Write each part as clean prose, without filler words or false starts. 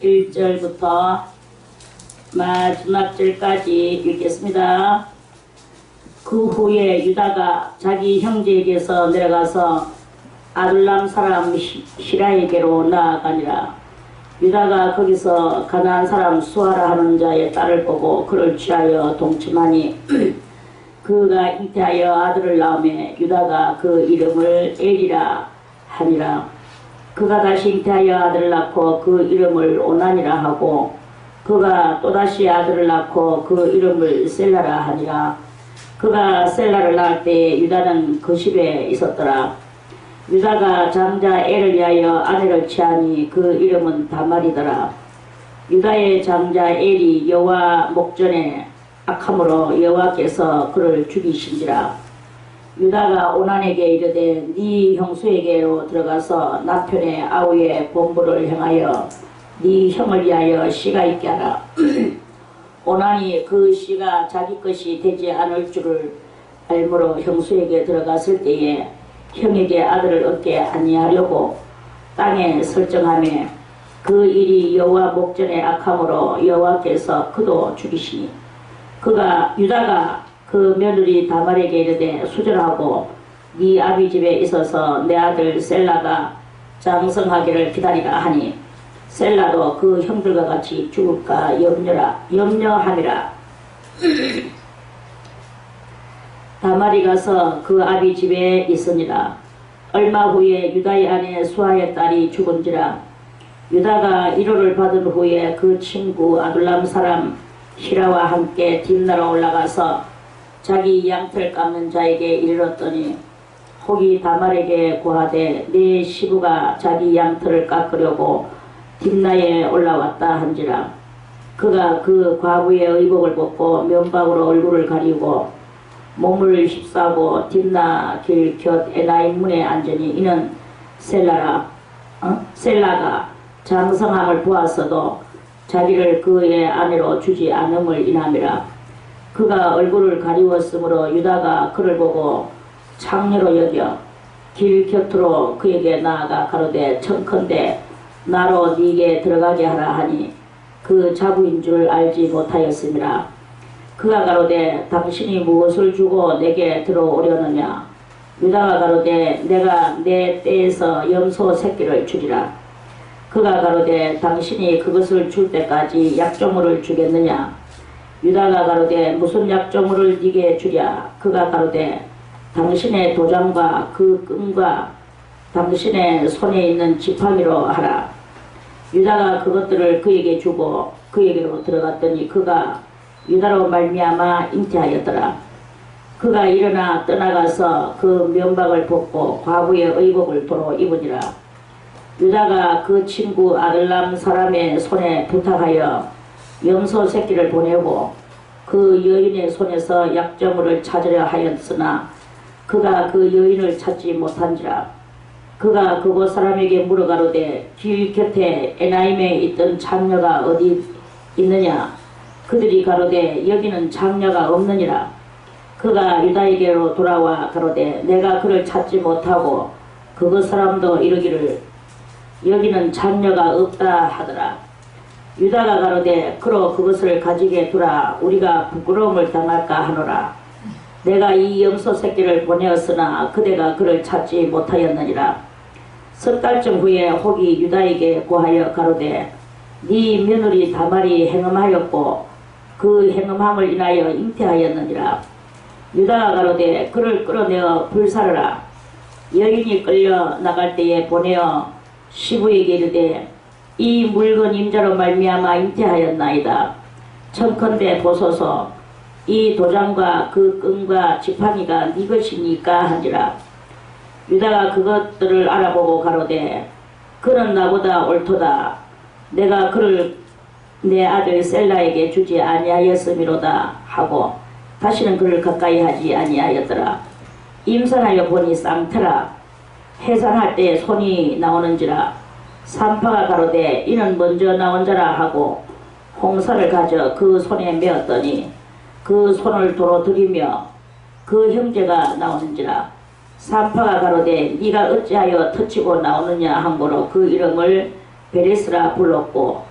1절부터 마지막 절까지 읽겠습니다. 그 후에 유다가 자기 형제에게서 내려가서 아둘람 사람 히라에게로 나아가니라. 유다가 거기서 가나안 사람 수아라 하는 자의 딸을 보고 그를 취하여 동침하니 그가 잉태하여 아들을 낳으매 유다가 그 이름을 엘이라 하니라. 그가 다시 잉태하여 아들을 낳고 그 이름을 오난이라 하고 그가 또다시 아들을 낳고 그 이름을 셀라라 하니라. 그가 셀라를 낳을 때 유다는 그 집에 있었더라. 유다가 장자 엘을 위하여 아내를 취하니 그 이름은 다말이더라. 유다의 장자 엘이 여호와 목전에 악함으로 여호와께서 그를 죽이신지라. 유다가 오난에게 이르되 네 형수에게로 들어가서 남편의 아우의 본부를 행하여 네 형을 위하여 씨가 있게 하라. 오난이 그 씨가 자기 것이 되지 않을 줄을 알므로 형수에게 들어갔을 때에 형에게 아들을 얻게 아니하려고 땅에 설정하며 그 일이 여호와 목전에 악함으로 여호와께서 그도 죽이시니 유다가 그 며느리 다말에게 이르되 수절하고 네 아비 집에 있어서 내 아들 셀라가 장성하기를 기다리라 하니 셀라도 그 형들과 같이 죽을까 염려함이라. 다말이 가서 그 아비 집에 있으니라. 얼마 후에 유다의 아내 수아의 딸이 죽은지라. 유다가 위로를 받은 후에 그 친구 아둘람 사람 히라와 함께 딥나로 올라가서 자기 양털 깎는 자에게 이르렀더니 혹이 다말에게 고하되 내 시부가 자기 양털을 깎으려고 딥나에 올라왔다 한지라. 그가 그 과부의 의복을 벗고 면박으로 얼굴을 가리고 몸을 휩싸고 딥나 길 곁 에나임 문에 앉으니 이는 셀라가 장성함을 보았어도 자기를 그의 아내로 주지 않음을 인함이라. 그가 얼굴을 가리웠으므로 유다가 그를 보고 창녀로 여겨 길 곁으로 그에게 나아가 가로되 청컨대 나로 네게 들어가게 하라 하니 그 자부인 줄 알지 못하였음이라. 그가 가로되 당신이 무엇을 주고 내게 들어오려느냐. 유다가 가로되 내가 내 떼에서 염소 새끼를 주리라. 그가 가로되 당신이 그것을 줄 때까지 약조물을 주겠느냐. 유다가 가로되 무슨 약조물을 네게 주랴. 그가 가로되 당신의 도장과 그 끈과 당신의 손에 있는 지팡이로 하라. 유다가 그것들을 그에게 주고 그에게로 들어갔더니 그가 유다로 말미암아 잉태하였더라. 그가 일어나 떠나가서 그 면박을 벗고 과부의 의복을 도로 입으니라. 유다가 그 친구 아들람 사람의 손에 부탁하여 염소 새끼를 보내고 그 여인의 손에서 약조물을 찾으려 하였으나 그가 그 여인을 찾지 못한지라. 그가 그곳 사람에게 물어가로되 길 곁에 에나임에 있던 장녀가 어디 있느냐. 그들이 가로되 여기는 장녀가 없느니라. 그가 유다에게로 돌아와 가로되 내가 그를 찾지 못하고 그곳 사람도 이르기를 여기는 장녀가 없다 하더라. 유다가 가로되 그로 그것을 가지게 두라. 우리가 부끄러움을 당할까 하노라. 내가 이 염소 새끼를 보내었으나 그대가 그를 찾지 못하였느니라. 석 달쯤 후에 혹이 유다에게 고하여 가로되 네 며느리 다말이 행음하였고 그 행음함을 인하여 잉태하였느니라. 유다가 가로되 그를 끌어내어 불사르라. 여인이 끌려 나갈 때에 보내어 시부에게 이르되 이 물건 임자로 말미암아 잉태하였나이다. 청컨대 보소서 이 도장과 그 끈과 지팡이가 네 것이니까 한지라. 유다가 그것들을 알아보고 가로되 그는 나보다 옳도다. 내가 그를 내 아들 셀라에게 주지 아니하였음이로다 하고 다시는 그를 가까이 하지 아니하였더라. 임산하여 보니 쌍태라. 해산할 때 손이 나오는지라. 산파가 가로되 이는 먼저 나온 자라 하고 홍사를 가져 그 손에 메었더니 그 손을 도로 들이며 그 형제가 나오는지라. 산파가 가로되 네가 어찌하여 터치고 나오느냐 함부로 그 이름을 베레스라 불렀고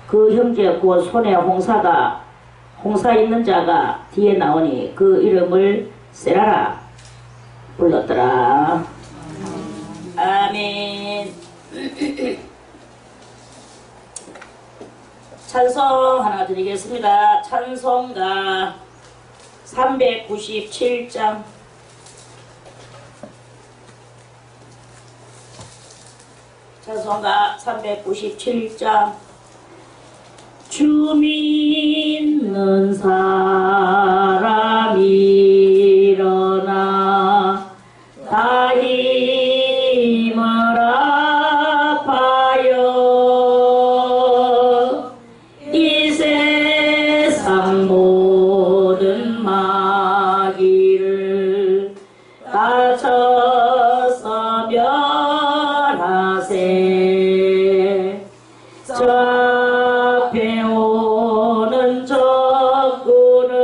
그 형제 그 손에 홍사 있는 자가 뒤에 나오니 그 이름을 세라라 불렀더라. 아멘. 찬송 하나 드리겠습니다. 찬송가 397장. 찬송가 397장. 주 믿는 사람이 일어나 다 힘을 합하여 이 세상 모든 마귀를 다 쳐서 멸하세. 저 앞에 오는 적군을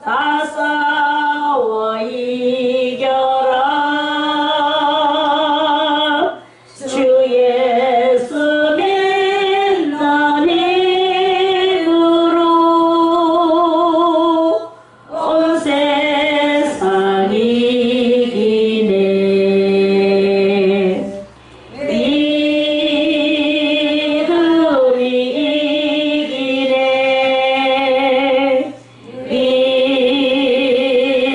다 싸워 이겨라. 주 예수 믿는 힘으로 온 세상 이기네. 믿음이 이기네.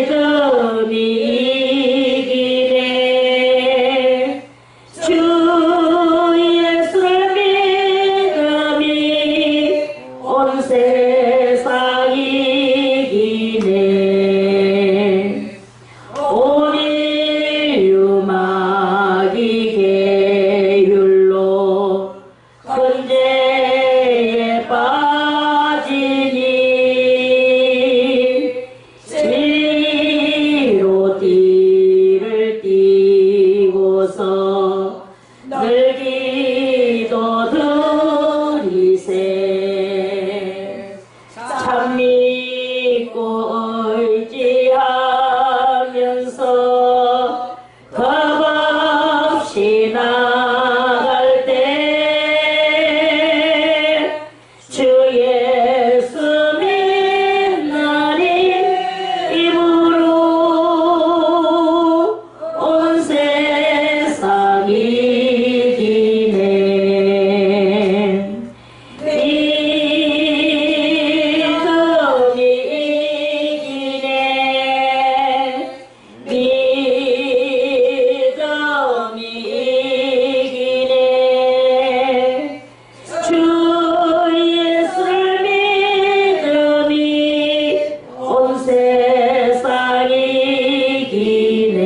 믿음이 이기네. 주 예수를 믿음이 온 세상 이기네. 온 인류 마귀 계율로 헌재에 빠지니 진리로 띠를 띠고서 늘 기도 드리세. 참 믿고 의지하면서 겁없이 나갈 때 주 예수 믿는 힘으로 온 세상 이기네. 믿음이 이기네. 믿음이 이기네. 주 예수를 믿음이 온 세상 이기네.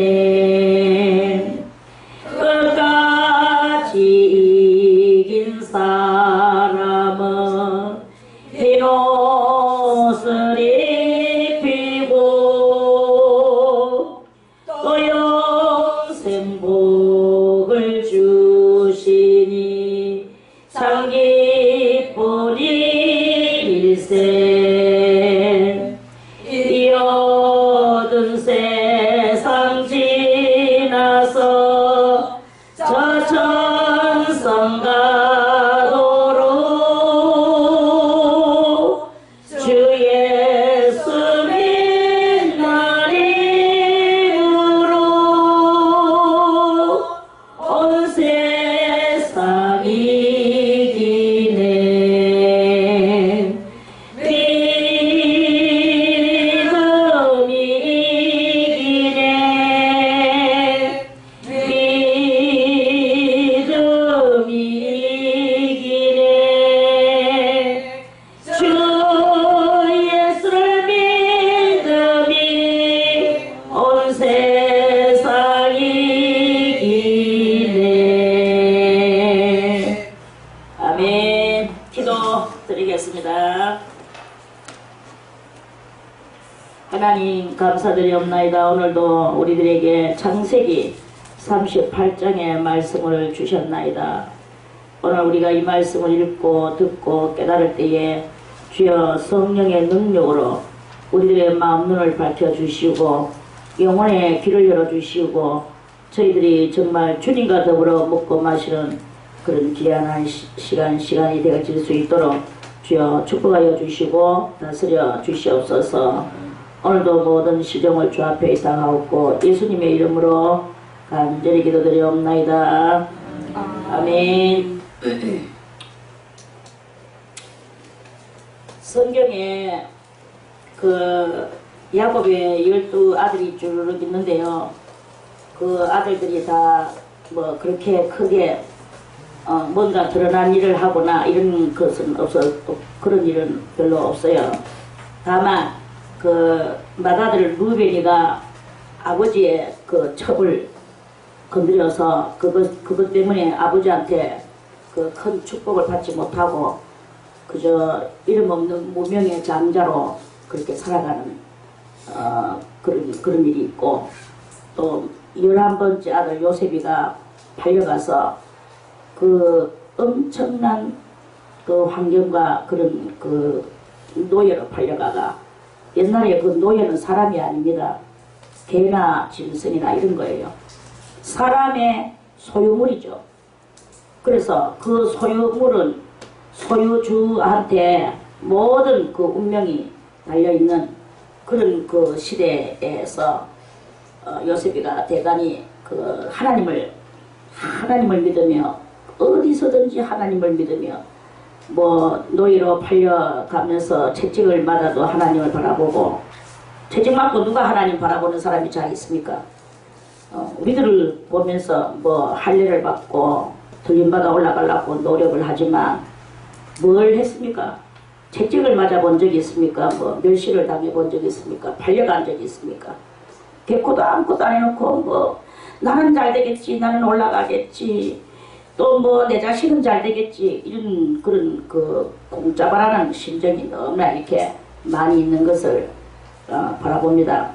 끝까지 이긴 사람은 흰 옷을 입히고 또 영생복을 주시니 참 기쁜 일세. 이 어두운 세상 지나서 저 천성 가도록 주 예수 믿는 힘으로 온 세상 이기네. 믿음이 이기네. 믿음이 이기네. 주 예수를 믿음이 온 세상 이기네. 아멘. 기도 드리겠습니다. 하나님 감사드리옵나이다. 오늘도 우리들에게 창세기 38장의 말씀을 주셨나이다. 오늘 우리가 이 말씀을 읽고 듣고 깨달을 때에 주여 성령의 능력으로 우리들의 마음 눈을 밝혀주시고 영혼의 귀를 열어주시고 저희들이 정말 주님과 더불어 먹고 마시는 그런 귀한 시간이 되어질 수 있도록 주여 축복하여 주시고 다스려 주시옵소서. 오늘도 모든 시정을 주 앞에 있다가옵고 예수님의 이름으로 간절히 기도드리옵나이다. 아멘. 성경에 그 야곱의 12아들이 주르륵 있는데요. 그 아들들이 다 뭐 그렇게 크게 뭔가 드러난 일을 하거나 이런 것은 그런 일은 별로 없어요. 다만 그 맏아들 루벤이가 아버지의 그 첩을 건드려서 그것 때문에 아버지한테 그 큰 축복을 받지 못하고 그저 이름 없는 무명의 장자로 그렇게 살아가는 그런 일이 있고, 또 11번째 아들 요셉이가 팔려가서 그 엄청난 그 환경과 그런 그 노예로 팔려가가, 옛날에 그 노예는 사람이 아닙니다. 개나 짐승이나 이런 거예요. 사람의 소유물이죠. 그래서 그 소유물은 소유주한테 모든 그 운명이 달려있는 그런 그 시대에서 요셉이가 대단히 그 하나님을 믿으며 어디서든지 하나님을 믿으며 뭐 노예로 팔려가면서 채찍을 맞아도 하나님을 바라보고, 채찍 맞고 누가 하나님 바라보는 사람이 잘 있습니까? 우리들을 보면서 뭐 할례를 받고 들림받아 올라가려고 노력을 하지만 뭘 했습니까? 채찍을 맞아본 적이 있습니까? 뭐 멸시를 당해본 적이 있습니까? 팔려간 적이 있습니까? 개코도 아무것도 안 해놓고 뭐 나는 잘 되겠지, 나는 올라가겠지, 또 뭐 내 자식은 잘 되겠지, 이런 그런 그 공짜바라는 심정이 너무나 이렇게 많이 있는 것을 바라봅니다.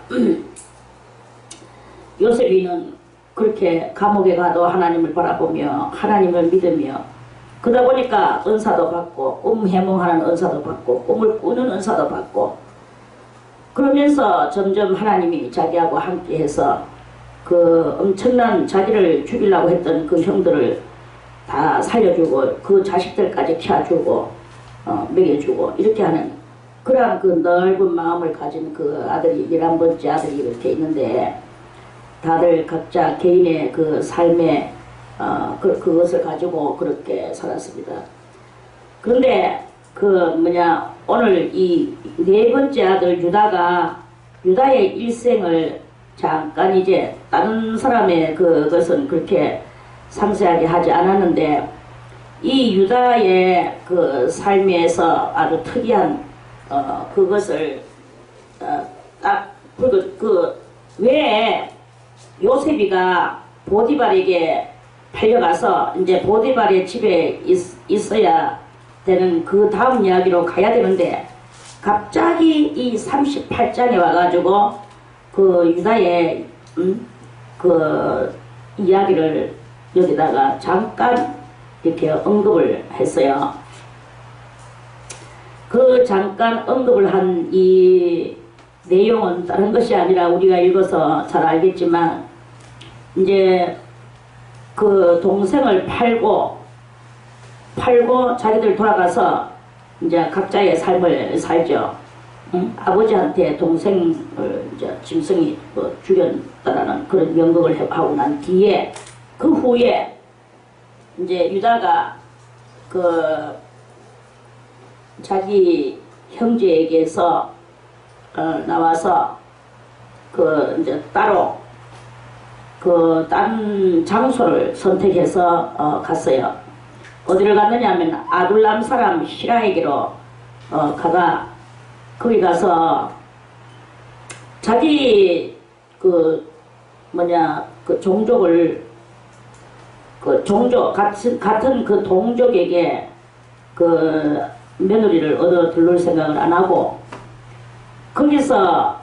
요셉이는 그렇게 감옥에 가도 하나님을 바라보며 하나님을 믿으며, 그러다 보니까 은사도 받고 해몽하는 은사도 받고 꿈을 꾸는 은사도 받고, 그러면서 점점 하나님이 자기하고 함께해서 그 엄청난 자기를 죽이려고 했던 그 형들을 다 살려주고 그 자식들까지 키워주고 먹여주고 이렇게 하는 그러한 그 넓은 마음을 가진 그 아들이 11번째 아들이 이렇게 있는데, 다들 각자 개인의 그 삶의 그것을 가지고 그렇게 살았습니다. 그런데 오늘 이 4번째 아들 유다의 일생을 잠깐 이제 다른 사람의 그것은 그렇게 상세하게 하지 않았는데, 이 유다의 그 삶에서 아주 특이한 그것을 왜 요셉이가 보디발에게 팔려가서 이제 보디발의 집에 있어야 되는 그 다음 이야기로 가야 되는데, 갑자기 이 38장에 와가지고 그 유다의 그 이야기를 여기다가 잠깐 이렇게 언급을 했어요. 그 잠깐 언급을 한 이 내용은 다른 것이 아니라 우리가 읽어서 잘 알겠지만, 이제 그 동생을 팔고 자기들 돌아가서 이제 각자의 삶을 살죠. 아버지한테 동생을 이제 짐승이 뭐 죽였다라는 그런 명곡을 하고 난 뒤에, 그 후에 이제 유다가 그 자기 형제에게서 나와서 그 이제 따로 그 딴 장소를 선택해서 갔어요. 어디를 갔느냐 하면 아둘람 사람 히라에게로 가가 거기 가서 자기 그 종족을 같은 그 동족에게 그 며느리를 얻어 둘러올 생각을 안 하고, 거기서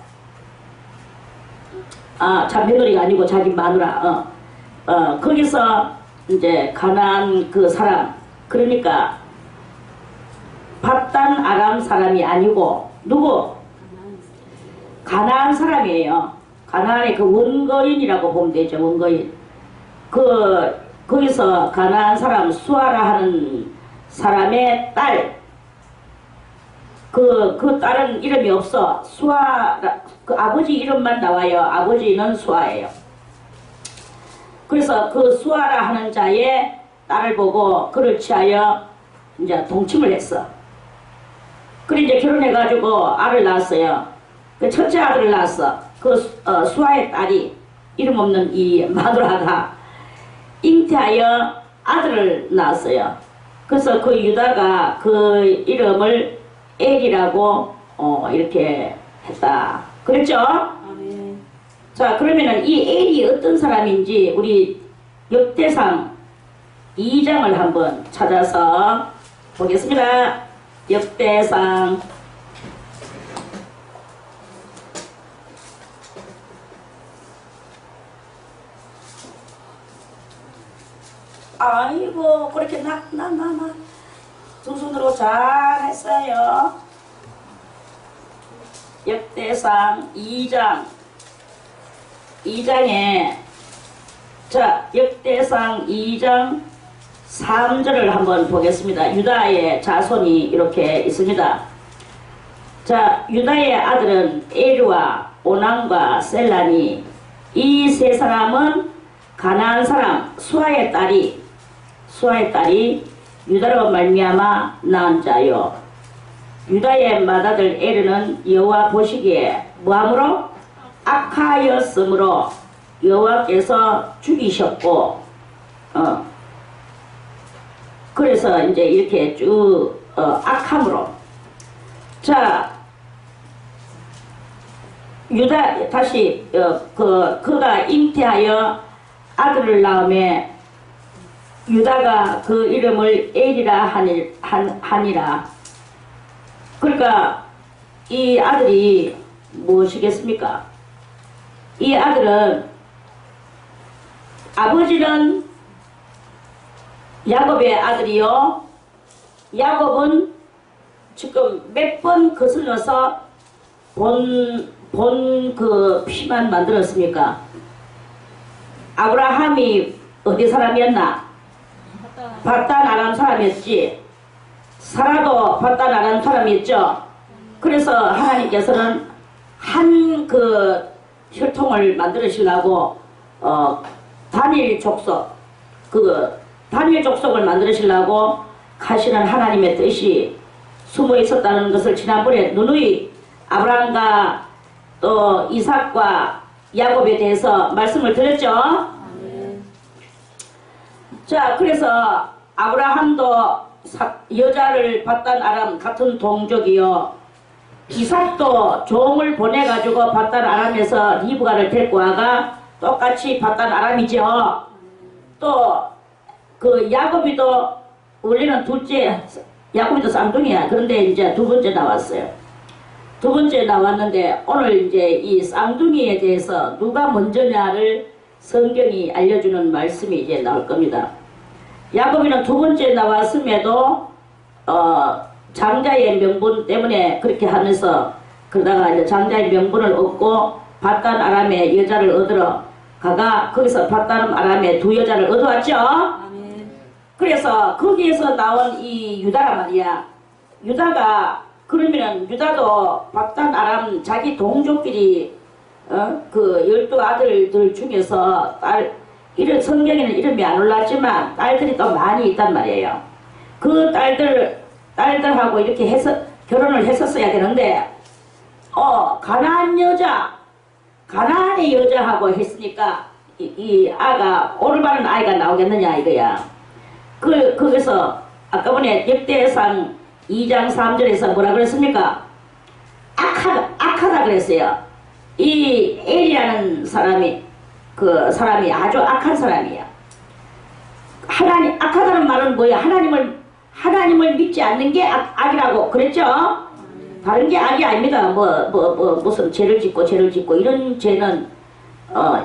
참 며느리가 아니고 자기 마누라 거기서 이제 가나안 그 사람, 그러니까 밧단 아람 사람이 아니고 누구? 가나안 사람이에요. 가나안의 그 원거인이라고 보면 되죠. 원거인. 그 거기서 가나안 사람 수아라 하는 사람의 딸, 그 딸은 이름이 없어. 수아, 그 아버지 이름만 나와요. 아버지는 수아예요. 그래서 그 수아라 하는 자의 딸을 보고 그를 취하여 이제 동침을 했어. 그래 이제 결혼해가지고 아를 낳았어요. 그 첫째 아들을 낳았어. 그 수아의 딸이 이름 없는 이 마누라가 잉태하여 아들을 낳았어요. 그래서 그 유다가 그 이름을 엘이라고 이렇게 했다. 그랬죠? 아멘. 자, 그러면은 이 엘이 어떤 사람인지 우리 역대상 2장을 한번 찾아서 보겠습니다. 역대상 아이고 그렇게 두 손으로 잘 했어요. 역대상 2장에 자 역대상 2장 3절을 한번 보겠습니다. 유다의 자손이 이렇게 있습니다. 자 유다의 아들은 에르와 오난과 셀라니 이 세 사람은 가나안 사람 수아의 딸이 유다로 말미암아 낳은 자요. 유다의 맏아들 에르는 여호와 보시기에 뭐함으로 악하였으므로 여호와께서 죽이셨고 그래서 이제 이렇게 쭉 악함으로 자 유다 다시 그가 잉태하여 아들을 낳음에 유다가 그 이름을 엘이라 하니라. 그러니까 이 아들이 무엇이겠습니까? 이 아들은 아버지는 야곱의 아들이요. 야곱은 지금 몇 번 거슬러서 본 그 피만 만들었습니까? 아브라함이 어디 사람이었나? 바단 아람 사람이었지. 사라도 바단 아람 사람이었죠. 그래서 하나님께서는 한 그 혈통을 만들으시려고 단일 족속 단일 족속을 만들으시려고 하시는 하나님의 뜻이 숨어 있었다는 것을 지난번에 누누이 아브라함과 또 이삭과 야곱에 대해서 말씀을 드렸죠. 자 그래서 아브라함도 여자를 바단 아람 같은 동족이요. 이삭도 종을 보내가지고 바단 아람에서 리브가를 데리고 와가 똑같이 바단 아람이죠. 또 그 야곱이도 원래는 둘째 야곱이도 쌍둥이야. 그런데 이제 두 번째 나왔어요. 두 번째 나왔는데 오늘 이제 이 쌍둥이에 대해서 누가 먼저냐를 성경이 알려주는 말씀이 이제 나올 겁니다. 야곱이는 두 번째 나왔음에도 장자의 명분 때문에 그렇게 하면서 그러다가 이제 장자의 명분을 얻고 바단 아람의 여자를 얻으러 가가 거기서 바단 아람의 두 여자를 얻어왔죠. 아멘. 그래서 거기에서 나온 이 유다란 말이야. 유다가 그러면은 유다도 바단 아람 자기 동족끼리 그 12아들들 중에서 이런 성경에는 이름이 안 올랐지만 딸들이 또 많이 있단 말이에요. 그 딸들하고 이렇게 해서 결혼을 했었어야 되는데 가나안의 여자하고 했으니까 이 아가 올바른 아이가 나오겠느냐 이거야. 거기서 아까 전에 역대상 2장 3절에서 뭐라 그랬습니까? 악하다 그랬어요. 이 엘이라는 사람이 그 사람이 아주 악한 사람이야. 악하다는 말은 뭐야? 하나님을 믿지 않는 게 악이라고 그랬죠? 다른 게 악이 아닙니다. 무슨 죄를 짓고 이런 죄는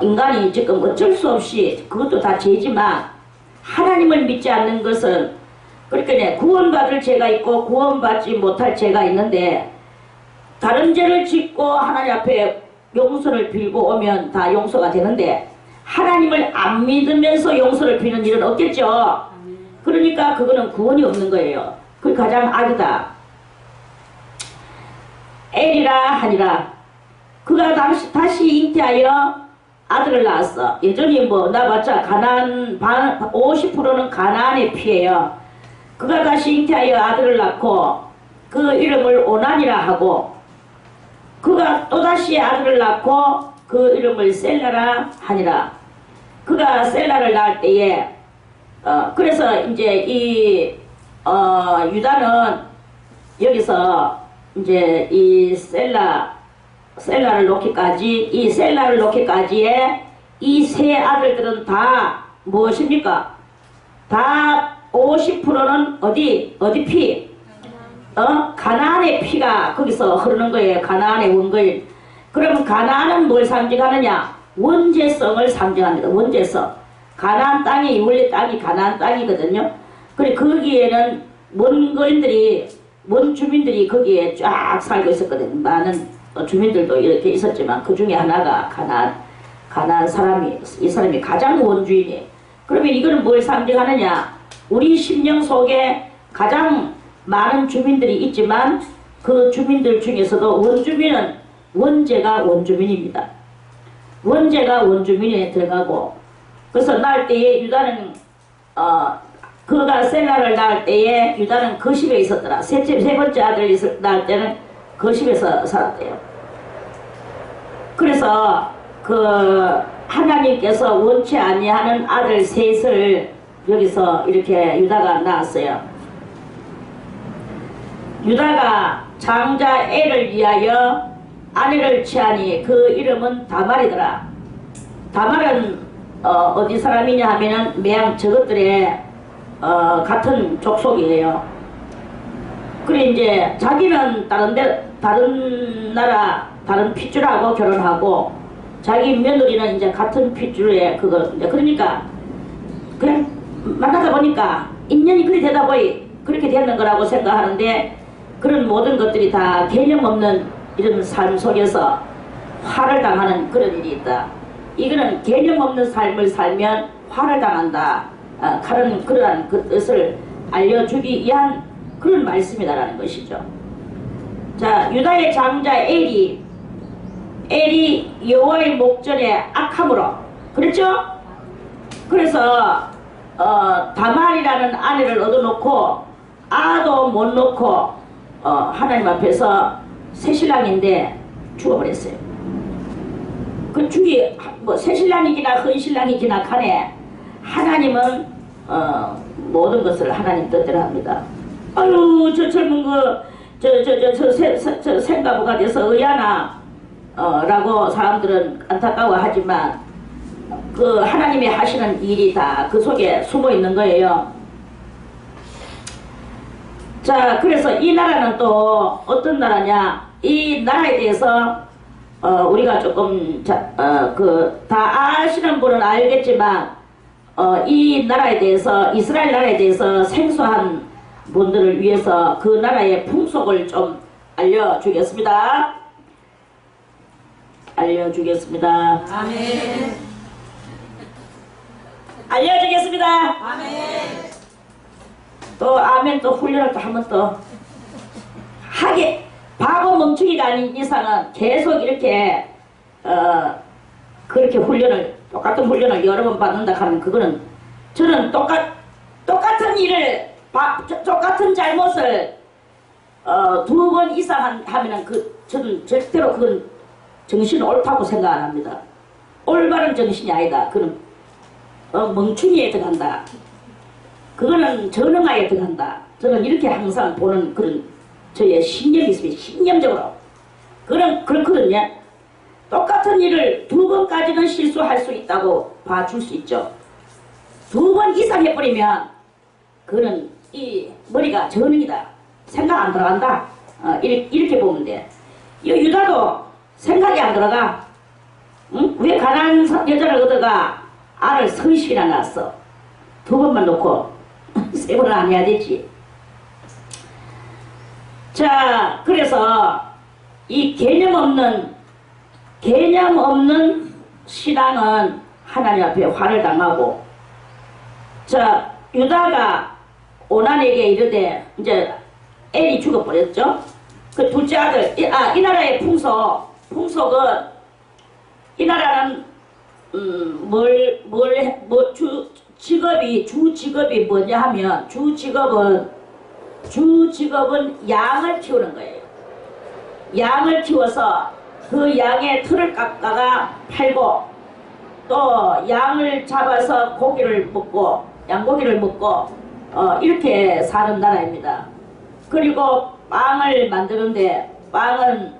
인간이 지금 어쩔 수 없이 그것도 다 죄지만 하나님을 믿지 않는 것은 그러니까 구원받을 죄가 있고 구원받지 못할 죄가 있는데 다른 죄를 짓고 하나님 앞에 용서를 빌고 오면 다 용서가 되는데 하나님을 안 믿으면서 용서를 비는 일은 없겠죠. 그러니까 그거는 구원이 없는 거예요. 그게 가장 악이다. 엘이라 하니라. 그가 다시 잉태하여 아들을 낳았어. 예전에 뭐 나봤자 가나안 50%는 가나안의 피예요. 그가 다시 잉태하여 아들을 낳고 그 이름을 오난이라 하고 그가 또다시 아들을 낳고 그 이름을 셀라라 하니라. 그가 셀라를 낳을 때에 그래서 이제 이 유다는 여기서 이제 이 셀라를 놓기까지 이 셀라를 놓기까지의 이 세 아들들은 다 무엇입니까? 다 50%는 어디 피? 가나안의 피가 거기서 흐르는 거예요. 가나안의 원거인. 그러면 가나안은 뭘 상징하느냐? 원죄성을 상징합니다. 원죄성. 가나안 땅이 원래 땅이 가나안 땅이거든요. 그래 거기에는 원주민들이 거기에 쫙 살고 있었거든요. 많은 주민들도 이렇게 있었지만 그 중에 하나가 가나안 사람이 이 사람이 가장 원주인이에요. 그러면 이거는 뭘 상징하느냐? 우리 심령 속에 가장 많은 주민들이 있지만 그 주민들 중에서도 원주민은 원죄가 원주민입니다. 원죄가 원주민에 들어가고 그래서 낳을 때에 유다는 그가 셀라를 낳을 때에 유다는 거십에 있었더라. 세 번째 아들을 낳을 때는 거십에서 살았대요. 그래서 그 하나님께서 원치 아니하는 아들 셋을 여기서 이렇게 유다가 낳았어요. 유다가 장자 엘을 위하여 아내를 취하니 그 이름은 다말이더라. 다말은 어디 사람이냐 하면은 매양 저것들의 같은 족속이에요. 그래 이제 자기는 다른 나라 다른 핏줄하고 결혼하고 자기 며느리는 이제 같은 핏줄에 그거 이제 그러니까 그냥 만나다 보니까 인연이 그리 되다 보니 그렇게 되는 거라고 생각하는데 그런 모든 것들이 다 개념 없는 이런 삶 속에서 화를 당하는 그런 일이 있다. 이거는 개념 없는 삶을 살면 화를 당한다. 그러한 것을 알려주기 위한 그런 말씀이다라는 것이죠. 자, 유다의 장자 엘이 여호와의 목전에 악함으로 그랬죠? 그래서 다말이라는 아내를 얻어놓고 아도 못 놓고 하나님 앞에서 새신랑인데 죽어버렸어요. 그 죽이 뭐 새신랑이기나 헌신랑이기나 간에 하나님은 모든 것을 하나님 뜻대로 합니다. 아유 저 젊은 저 생가부가 돼서 의하나 라고 사람들은 안타까워하지만 그 하나님이 하시는 일이 다 그 속에 숨어 있는 거예요. 자, 그래서 이 나라는 또 어떤 나라냐? 이 나라에 대해서 우리가 조금 다 아시는 분은 알겠지만 이 나라에 대해서 이스라엘 나라에 대해서 생소한 분들을 위해서 그 나라의 풍속을 좀 알려주겠습니다. 아멘. 알려주겠습니다. 아멘. 또 아멘 또 훈련을 또 한번 또 하게 바보 멍청이가 아닌 이상은 계속 이렇게 그렇게 똑같은 훈련을 여러 번 받는다 하면 그거는 저는 똑같은 일을 똑같은 잘못을 2번 이상 하면은 저는 절대로 그건 정신 옳다고 생각 안 합니다. 올바른 정신이 아니다. 그는 멍충이에 들어간다. 그거는 전능하에 들어간다. 저는 이렇게 항상 보는 그런 저의 신념이 있습니다. 신념적으로. 그렇거든요. 똑같은 일을 2번까지는 실수할 수 있다고 봐줄 수 있죠. 2번 이상 해버리면 그거는 이 머리가 전능이다. 생각 안 들어간다. 이렇게 보면 돼. 이 유다도 생각이 안 들어가. 응? 왜 가난한 여자를 얻어가 알을 30이나 낳았어. 2번만 놓고 3번은 안 해야 되지. 자, 그래서 이 개념 없는 신앙은 하나님 앞에 화를 당하고, 자, 유다가 오난에게 이르되, 이제 엘이 죽어버렸죠. 그 둘째 아들, 이 나라의 풍속은, 이 나라는 주 직업이 뭐냐 하면, 주 직업은 양을 키우는 거예요. 양을 키워서 그 양의 털을 깎다가 팔고, 또 양을 잡아서 고기를 먹고, 양고기를 먹고, 이렇게 사는 나라입니다. 그리고 빵을 만드는데, 빵은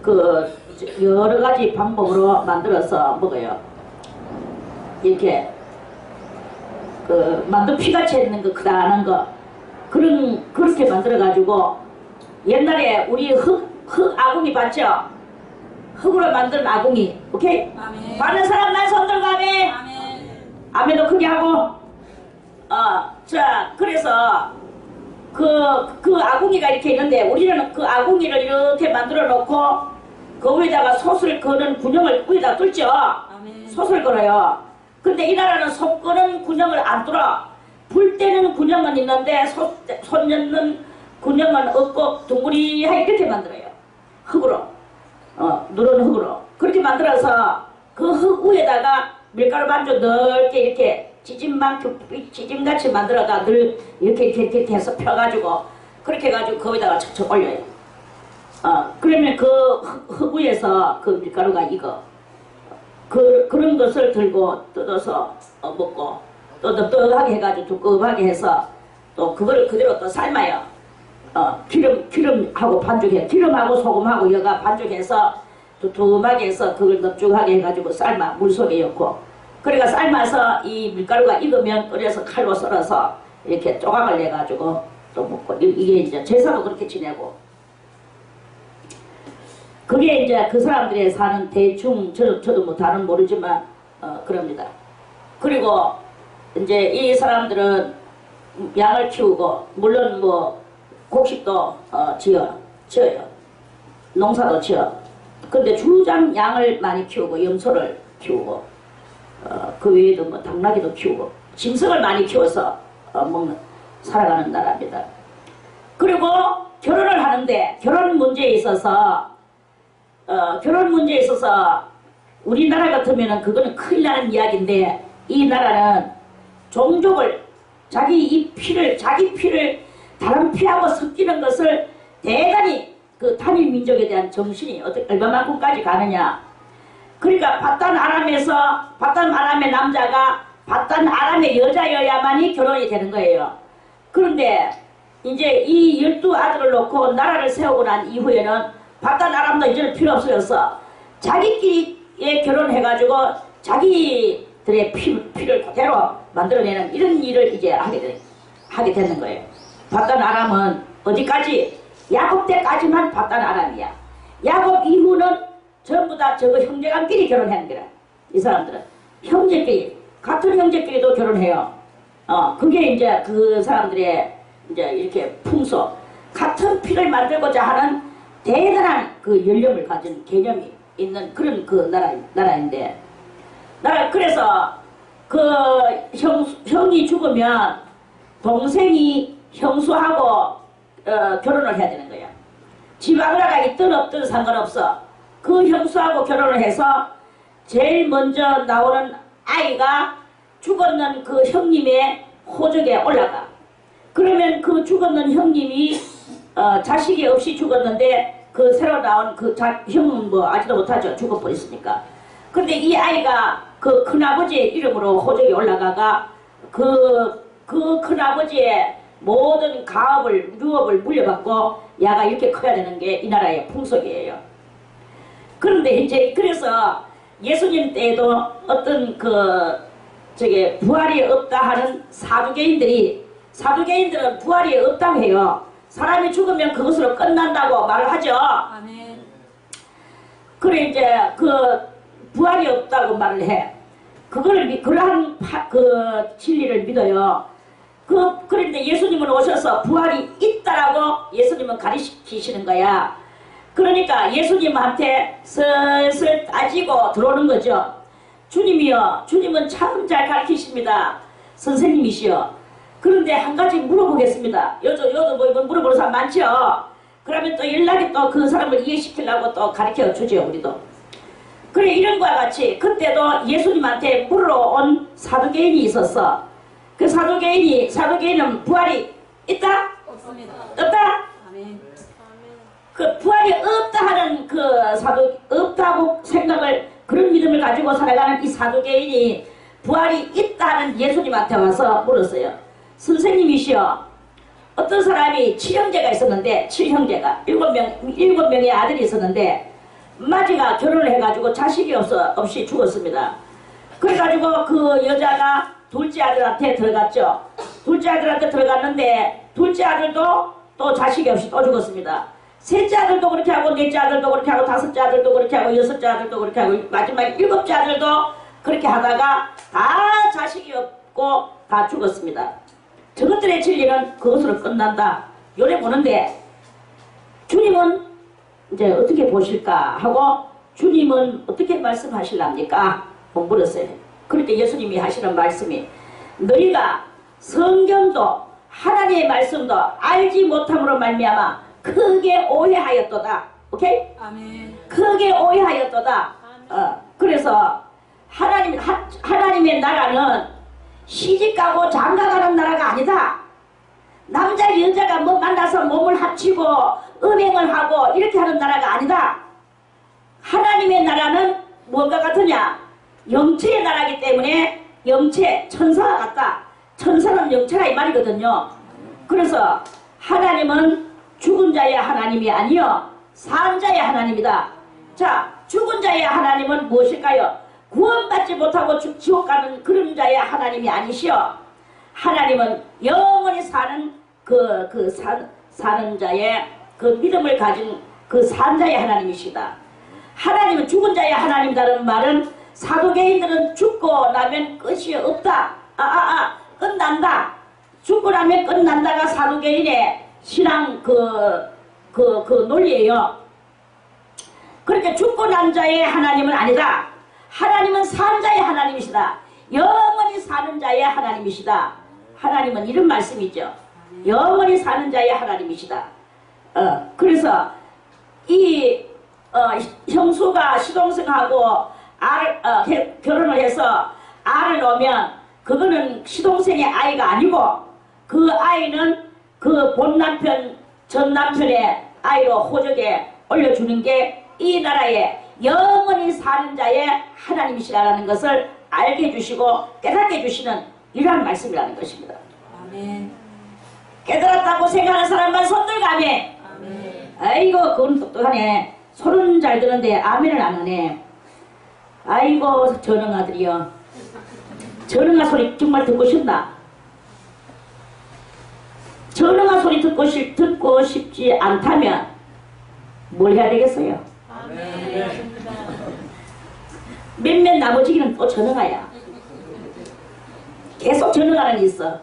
그 여러 가지 방법으로 만들어서 먹어요. 이렇게 그 만두피같이 있는 거, 크다란 거, 그렇게 만들어 가지고, 옛날에 우리 흙 아궁이 봤죠? 흙으로 만든 아궁이. 오케이? 아멘. 받는 사람만 손 들고 아멘. 아멘. 아멘도 크게 하고. 자, 그래서 그 아궁이가 이렇게 있는데, 우리는 그 아궁이를 이렇게 만들어 놓고 그 위에다가 솥을 거는 군형을 위에다 뚫죠. 아멘. 솥을 걸어요. 근데 이 나라는 솥 거는 군형을 안 뚫어. 불 때는 군형은 있는데 솥 넣는 군형은 없고 둥그리하게 이렇게 만들어요. 흙으로. 누런 흙으로. 그렇게 만들어서 그 흙 위에다가 밀가루 반죽 넓게 이렇게 지짐같이 만들어가 늘 이렇게 해서 펴가지고, 그렇게 해가지고 거기다가 척척 올려요. 그러면 그 흙 위에서 그 밀가루가 익어. 그런 것을 들고 뜯어서 먹고, 또 떡떡하게 해가지고 두껍하게 해서 또 그걸 그대로 또 삶아요. 기름하고 반죽해. 기름하고 소금하고 여가 반죽해서 두툼하게 해서 그걸 넙죽하게 해가지고 삶아. 물 속에 넣고. 그러니까 삶아서 이 밀가루가 익으면 끓여서 칼로 썰어서 이렇게 조각을 내가지고 또 먹고. 이게 이제 제사도 그렇게 지내고. 그게 이제 그 사람들이 사는 대충, 저도 뭐 다는 모르지만, 그럽니다. 그리고 이제 이 사람들은 양을 키우고, 물론 뭐 곡식도 지어요. 농사도 지어. 근데 주장 양을 많이 키우고, 염소를 키우고, 그 외에도 뭐 당나귀도 키우고, 짐승을 많이 키워서 살아가는 나라입니다. 그리고 결혼을 하는데, 결혼 문제에 있어서 우리나라 같으면은 그거는 큰일 나는 이야기인데, 이 나라는 종족을, 자기 피를 다른 피하고 섞이는 것을 대단히 그 단일 민족에 대한 정신이 얼마만큼까지 가느냐. 그러니까 바단 아람의 남자가 바단 아람의 여자여야만이 결혼이 되는 거예요. 그런데 이제 이 12아들을 놓고 나라를 세우고 난 이후에는 바단 아람도 이제는 필요 없어졌어. 자기끼리 결혼해가지고 자기들의 피를 그대로 만들어내는 이런 일을 이제 하게 되는 거예요. 바단 아람은 어디까지? 야곱 때까지만 바단 아람이야. 야곱 이후는 전부 다 저거 형제간끼리 결혼하는 거라. 이 사람들은 같은 형제끼리도 결혼해요. 그게 이제 그 사람들의 이제 이렇게 풍속, 같은 피를 만들고자 하는 대단한 그 연령을 가진 개념이 있는 그런 그 나라인데, 그래서 그 형이 죽으면 동생이 형수하고 결혼을 해야 되는 거예요. 지방나라가 있든 없든 상관없어. 그 형수하고 결혼을 해서 제일 먼저 나오는 아이가 죽었는 그 형님의 호적에 올라가. 그러면 그 죽었는 형님이 자식이 없이 죽었는데, 그 새로 나온 그 형은 뭐 아직도 못하죠. 죽어버렸으니까. 근데 이 아이가 그 큰아버지의 이름으로 호적이 올라가가 그 큰아버지의 모든 가업을, 유업을 물려받고 야가 이렇게 커야 되는 게 이 나라의 풍속이에요. 그런데 이제 그래서 예수님 때에도 어떤 부활이 없다 하는 사두개인들은 부활이 없다고 해요. 사람이 죽으면 그것으로 끝난다고 말을 하죠. 아멘. 그래 이제 부활이 없다고 말을 해. 그러한 진리를 믿어요. 그런데 예수님은 오셔서 부활이 있다라고 예수님은 가르치시는 거야. 그러니까 예수님한테 슬슬 따지고 들어오는 거죠. 주님이여, 주님은 참 잘 가르치십니다. 선생님이시여. 그런데 한 가지 물어보겠습니다. 여도 뭐 이번 물어보는 사람 많죠? 그러면 또 연락이 또 그 사람을 이해시키려고 또 가르쳐 주죠, 우리도. 그래, 이런 거와 같이 그때도 예수님한테 물으러 온 사두개인이 있었어. 그 사두개인은 부활이 있다? 없습니다. 없다? 아멘. 그 부활이 없다 하는 없다고 생각을, 그런 믿음을 가지고 살아가는 이 사두개인이 부활이 있다 하는 예수님한테 와서 물었어요. 선생님이시여, 어떤 사람이 7형제가 있었는데, 7형제가 7명의 아들이 있었는데 마지가 결혼을 해가지고 자식이 없이 죽었습니다. 그래가지고 그 여자가 둘째 아들한테 들어갔죠. 둘째 아들한테 들어갔는데 둘째 아들도 또 자식이 없이 또 죽었습니다. 셋째 아들도 그렇게 하고, 넷째 아들도 그렇게 하고, 다섯째 아들도 그렇게 하고, 여섯째 아들도 그렇게 하고, 마지막 일곱째 아들도 그렇게 하다가 다 자식이 없고 다 죽었습니다. 저것들의 진리는 그것으로 끝난다. 요래 보는데 주님은 이제 어떻게 보실까 하고, 주님은 어떻게 말씀하실랍니까? 물었어요. 그러니까 예수님이 하시는 말씀이, 너희가 성경도 하나님의 말씀도 알지 못함으로 말미암아 크게 오해하였도다. 오케이? 아멘. 크게 오해하였도다. 그래서 하나님의 나라는 시집가고 장가가는 나라가 아니다. 남자 여자가 뭐 만나서 몸을 합치고 음행을 하고 이렇게 하는 나라가 아니다. 하나님의 나라는 뭐가 같으냐? 영체의 나라이기 때문에 영체, 천사와 같다. 천사는 영체라 이 말이거든요. 그래서 하나님은 죽은 자의 하나님이 아니요 산 자의 하나님이다. 자, 죽은 자의 하나님은 무엇일까요? 구원받지 못하고 지옥 가는 그런 자의 하나님이 아니시여. 하나님은 영원히 사는 사는 자의 그 믿음을 가진 그 산 자의 하나님이시다. 하나님은 죽은 자의 하나님이라는 말은 사도개인들은 죽고 나면 끝이 없다. 끝난다. 죽고 나면 끝난다가 사도개인의 신앙 그 논리예요. 그렇게 죽고 난 자의 하나님은 아니다. 하나님은 산 자의 하나님이시다. 영원히 사는 자의 하나님이시다. 하나님은 이런 말씀이죠. 영원히 사는 자의 하나님이시다. 그래서 이 형수가 시동생하고 결혼을 해서 알을 낳으면 그거는 시동생의 아이가 아니고 그 아이는 그 본남편 전남편의 아이로 호적에 올려주는 게 이 나라의 영원히 사는 자의 하나님이시라는 것을 알게 해주시고 깨닫게 해주시는 이러한 말씀이라는 것입니다. 아멘. 깨달았다고 생각하는 사람만 손들고 아멘. 아멘. 아이고 그건 똑똑하네. 소리는 잘 듣는데 아멘을 안 하네. 아이고 전응아들이여, 전응아 소리 정말 듣고 싶나? 전응아 소리 듣고 싶지 않다면 뭘 해야 되겠어요? 아멘. 몇몇 나머지기는 또 전응아야. 계속 전응아는 있어.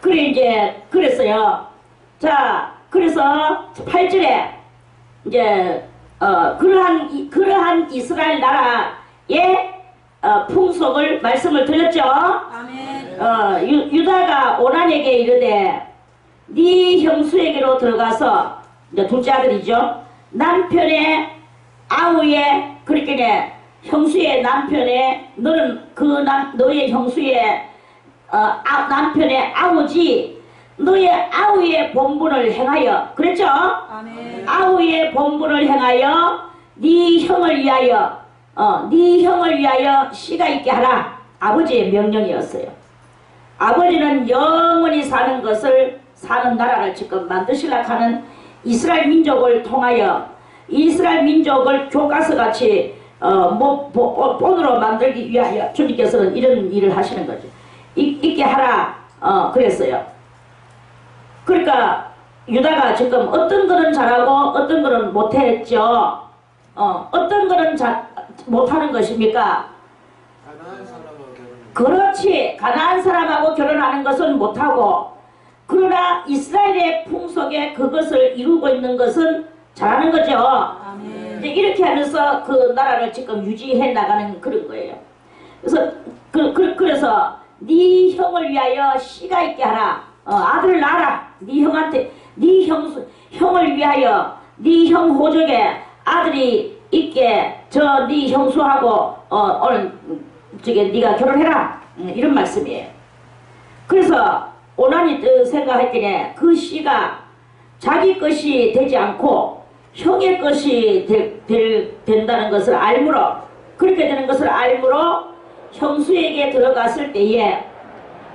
그래 이제 그랬어요. 자, 그래서 8절에 이제 그러한 이스라엘 나라의 풍속을 말씀을 드렸죠. 아멘. 유다가 오난에게 이르되 네 형수에게로 들어가서, 이제 둘째 아들이죠, 남편의 아우의, 그렇게 형수의 남편의, 너는 너의 형수의 남편의 아우지, 너의 아우의 본분을 행하여, 그랬죠? 아멘. 아우의 본분을 행하여 네 형을 위하여 네 형을 위하여 씨가 있게 하라. 아버지의 명령이었어요. 아버지는 영원히 사는 나라를 지금 만드시려고 하는 이스라엘 민족을 통하여 이스라엘 민족을 교과서같이 본으로 만들기 위하여 주님께서는 이런 일을 하시는 거죠. 있게 하라 그랬어요. 그러니까 유다가 지금 어떤 거는 잘하고 어떤 거는 못했죠. 어떤 거는 못하는 것입니까? 가나안 사람하고 결혼. 그렇지. 가나안 사람하고 결혼하는 것은 못하고, 그러나 이스라엘의 풍속에 그것을 이루고 있는 것은 잘하는 거죠. 아멘. 이제 이렇게 하면서 그 나라를 지금 유지해 나가는 그런 거예요. 그래서 그래서 네 형을 위하여 씨가 있게 하라. 아들을 낳아라. 네 형한테 네 형을 위하여 네 형 호적에 아들이 있게 저 네 형수하고 오늘 저게 네가 결혼해라. 이런 말씀이에요. 그래서 오난이 생각했더니 그 씨가 자기 것이 되지 않고 형의 것이 된다는 것을 알므로 그렇게 되는 것을 알므로 형수에게 들어갔을 때에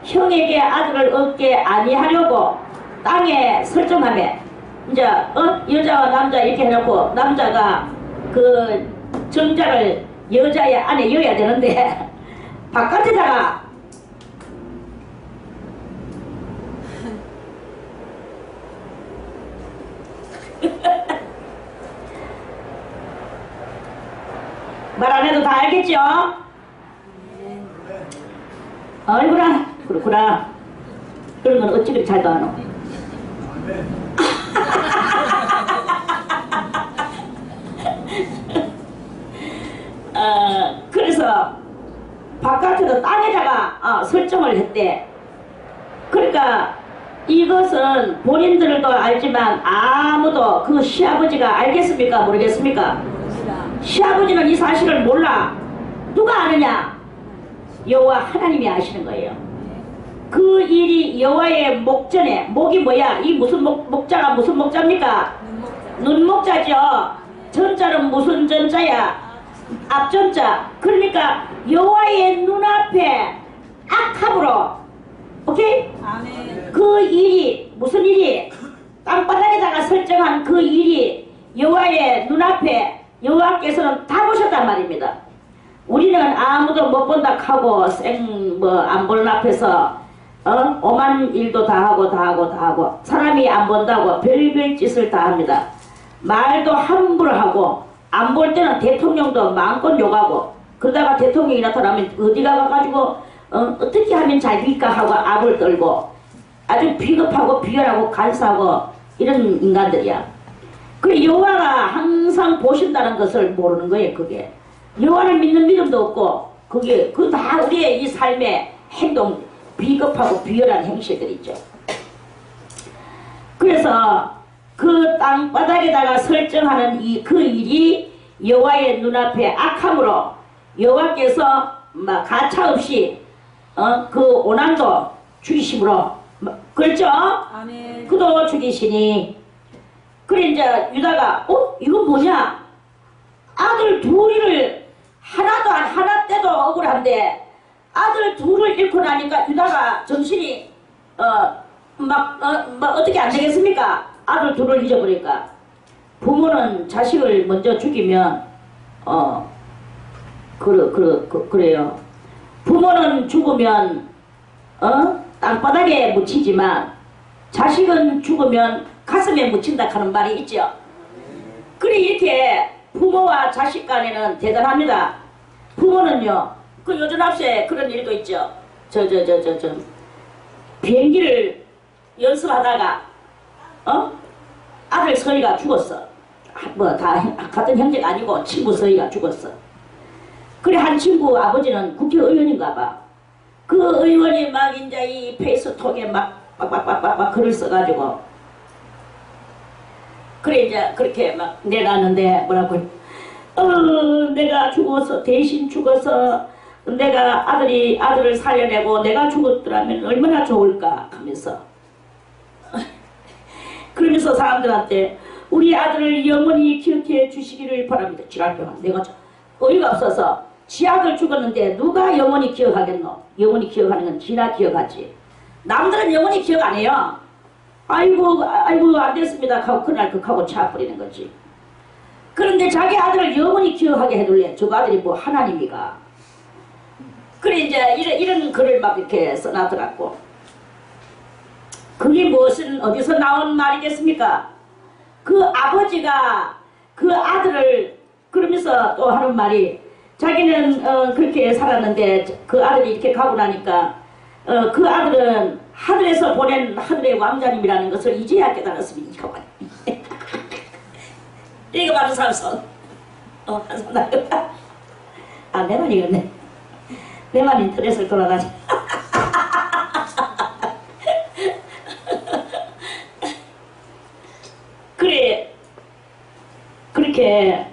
형에게 아들을 얻게 아니하려고 땅에 설정하며 이제 여자와 남자 이렇게 해놓고 남자가 그 정자를 여자의 안에 여야 되는데 바깥에다가 말 안 해도 다 알겠죠? 아이구나 그렇구나. 그런 건 어찌 그리 잘도 안 오. 그래서 바깥에도 땅에다가 설정을 했대. 그러니까 이것은 본인들도 알지만 아무도 그 시아버지가 알겠습니까? 모르겠습니까? 시아버지는 이 사실을 몰라. 누가 아느냐? 여호와 하나님이 아시는 거예요. 그 일이 여호와의 목전에 목이 뭐야? 이 무슨 목자가 무슨 목자입니까? 눈목자죠. 전자는 무슨 전자야? 앞전자. 그러니까 여호와의 눈앞에 악함으로 오케이? 아멘. 그 일이 무슨 일이 땅바닥에다가 설정한 그 일이 여호와의 눈앞에 여호와께서는 다 보셨단 말입니다. 우리는 아무도 못 본다 하고 안 보는 앞에서 오만 일도 다 하고 사람이 안 본다고 별별 짓을 다 합니다. 말도 함부로 하고 안 볼 때는 대통령도 마음껏 욕하고 그러다가 대통령이 나타나면 어디 가가지고 어떻게 하면 잘 될까 하고 악을 떨고 아주 비겁하고 비열하고 간사하고 이런 인간들이야. 그 여호와가 항상 보신다는 것을 모르는 거예요. 그게 여호와를 믿는 믿음도 없고 그게 그 다 우리의 이 삶의 행동 비겁하고 비열한 행실들이죠. 그래서 그 땅바닥에다가 설정하는 그 일이 여호와의 눈앞에 악함으로 여호와께서 가차없이 그 오난도 죽이심으로 그렇죠? 아멘. 그도 죽이시니 그래 이제 유다가 이건 뭐냐? 아들 둘을 하나 때도 억울한데 아들 둘을 잃고 나니까 유다가 정신이 어떻게 안 되겠습니까? 아들 둘을 잊어버리니까 부모는 자식을 먼저 죽이면 그래요. 부모는 죽으면 땅바닥에 묻히지만 자식은 죽으면 가슴에 묻힌다 하는 말이 있죠. 그래 이렇게 부모와 자식 간에는 대단합니다. 부모는요 그 요즘 앞에 그런 일도 있죠. 비행기를 연습하다가 아들 서희가 죽었어. 다 같은 형제가 아니고 친구 서희가 죽었어. 그래 한 친구 아버지는 국회의원인가 봐. 그 의원이 막 이제 이 페이스톡에 막 글을 써가지고 그래 이제 그렇게 막 내놨는데 뭐라고 내가 죽어서 대신 죽어서 내가 아들을 살려내고 내가 죽었더라면 얼마나 좋을까 하면서 그러면서 사람들한테 우리 아들을 영원히 기억해 주시기를 바랍니다. 지랄병 내가 어이가 없어서 지 아들 죽었는데 누가 영원히 기억하겠노? 영원히 기억하는 건 지나 기억하지. 남들은 영원히 기억 안 해요. 아이고 안 됐습니다 하고 그날 하고 차버리는 거지. 그런데 자기 아들을 영원히 기억하게 해둘래. 저 아들이 뭐 하나님이가. 그래 이제 이런 글을 막 이렇게 써놨더라고. 그게 무슨 어디서 나온 말이겠습니까? 그 아버지가 그 아들을 그러면서 또 하는 말이 자기는 그렇게 살았는데 그 아들이 이렇게 가고 나니까 그 아들은 하늘에서 보낸 하늘의 왕자님이라는 것을 이제야 깨달았습니다. 이거 바로 삼손. 한숨 나요. 아, 내 말이었네. 내 말 인터넷을 돌아가지. 그래, 그렇게,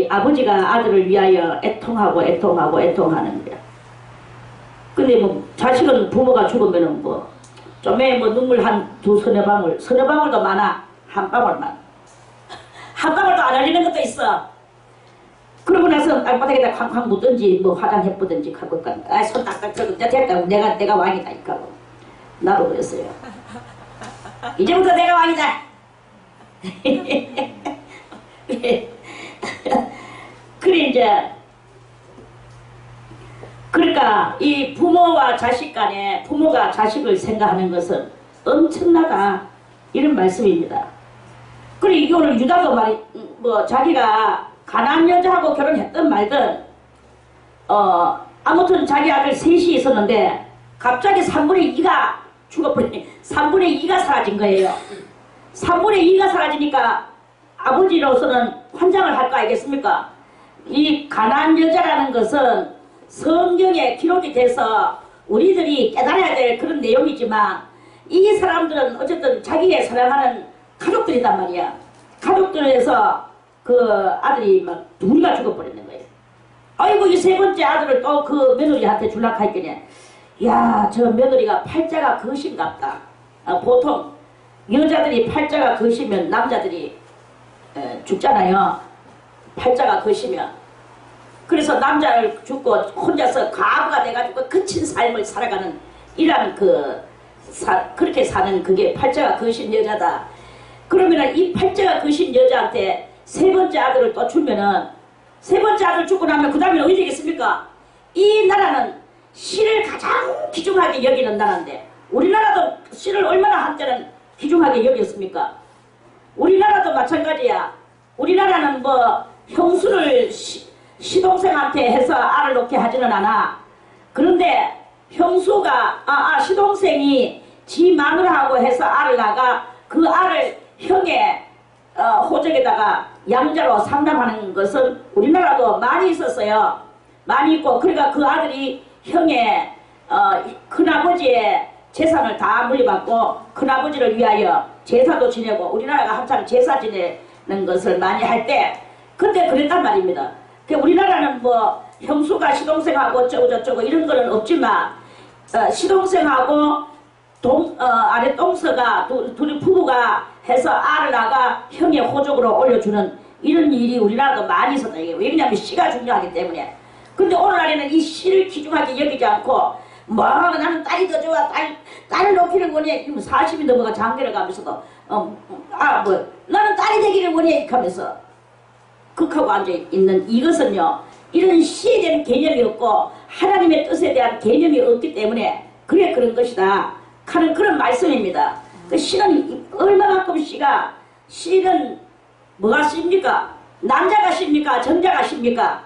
아버지가 아들을 위하여 애통하는 거야. 근데 뭐, 자식은 부모가 죽으면은 뭐, 좀에 뭐 눈물 서너 방울도 많아. 한 방울만. 한 방울도 안 흘리는 것도 있어. 그러고 나서 땅바닥에다 쾅쾅 묻든지 뭐 화장해보든지 하고 손 딱딱 쳐고 됐다. 내가 왕이다 이까고 나도 그랬어요. 이제부터 내가 왕이다. 그래 이제 그러니까 이 부모와 자식 간에 부모가 자식을 생각하는 것은 엄청나다 이런 말씀입니다. 그래 이거를 유다가 뭐 자기가 가난한 여자하고 결혼했든 말든 아무튼 자기 아들 셋이 있었는데 갑자기 3분의 2가 죽어버리니 3분의 2가 사라진 거예요. 3분의 2가 사라지니까 아버지로서는 환장을 할 거 아니겠습니까? 이 가난한 여자라는 것은 성경에 기록이 돼서 우리들이 깨달아야 될 그런 내용이지만 이 사람들은 어쨌든 자기의 사랑하는 가족들이단 말이야. 가족들에서 그 아들이 막 둘이가 죽어버리는 거예요. 아이고 이 세 번째 아들을 또 그 며느리한테 줄라 했더니 야, 저 며느리가 팔자가 거신갑다. 보통 여자들이 팔자가 거시면 남자들이 죽잖아요. 팔자가 거시면. 그래서 남자를 죽고 혼자서 과부가 돼가지고 거친 삶을 살아가는 이런 그렇게 사는 그게 팔자가 거신 여자다. 그러면은 이 팔자가 거신 여자한테 세 번째 아들을 또 주면은 세 번째 아들 죽고 나면 그 다음에 어디 되겠습니까? 이 나라는 씨를 가장 귀중하게 여기는 나라인데 우리나라도 씨를 얼마나 한때는 귀중하게 여겼습니까? 우리나라도 마찬가지야. 우리나라는 뭐 형수를 시동생한테 해서 알을 놓게 하지는 않아. 그런데 형수가 시동생이 지 마누라하고 해서 알을 낳아 그 알을 형의 호적에다가 양자로 상담하는 것은 우리나라도 많이 있었어요. 많이 있고 그러니까 그 아들이 형의 큰아버지의 재산을 다 물려받고 큰아버지를 위하여 제사도 지내고 우리나라가 한참 제사 지내는 것을 많이 할 때 그때 그랬단 말입니다. 우리나라는 뭐 형수가 시동생하고 어쩌고 저쩌고 이런 거는 없지만 시동생하고 아래 동서가 둘이 부부가 해서 알을 낳아 형의 호적으로 올려주는 이런 일이 우리나라도 많이 있었다. 왜냐하면 씨가 중요하기 때문에. 근데 오늘날에는 이 씨를 귀중하게 여기지 않고 뭐 나는 딸이 더 좋아 딸을 놓기를 원해 40이 넘어가 장계를 가면서도 나는 딸이 되기를 원해 하면서 극하고 앉아있는 이것은요 이런 씨에 대한 개념이 없고 하나님의 뜻에 대한 개념이 없기 때문에 그래 그런 것이다 하는 그런 말씀입니다. 그 씨는 얼마만큼 씨는 뭐가 씨입니까? 남자가 씨입니까? 정자가 씨입니까?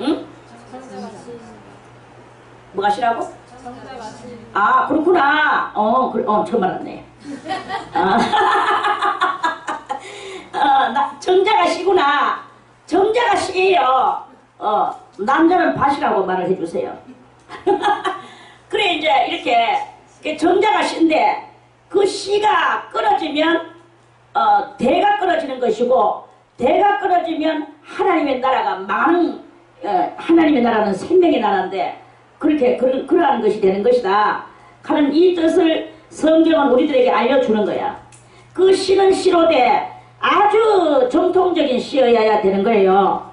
응? 뭐가 씨라고? 아 그렇구나. 처음 알았네. 정자가 씨구나. 정자가 씨예요. 남자는 밭이라고 말을 해주세요. 그래 이제 이렇게 정자가 씨인데 그 씨가 끊어지면 대가 끊어지는 것이고 대가 끊어지면 하나님의 나라가 망하는 하나님의 나라는 생명의 나라인데 그렇게 그러한 것이 되는 것이다 하는 이 뜻을 성경은 우리들에게 알려주는 거야. 그 씨는 씨로되 아주 정통적인 씨여야 되는 거예요.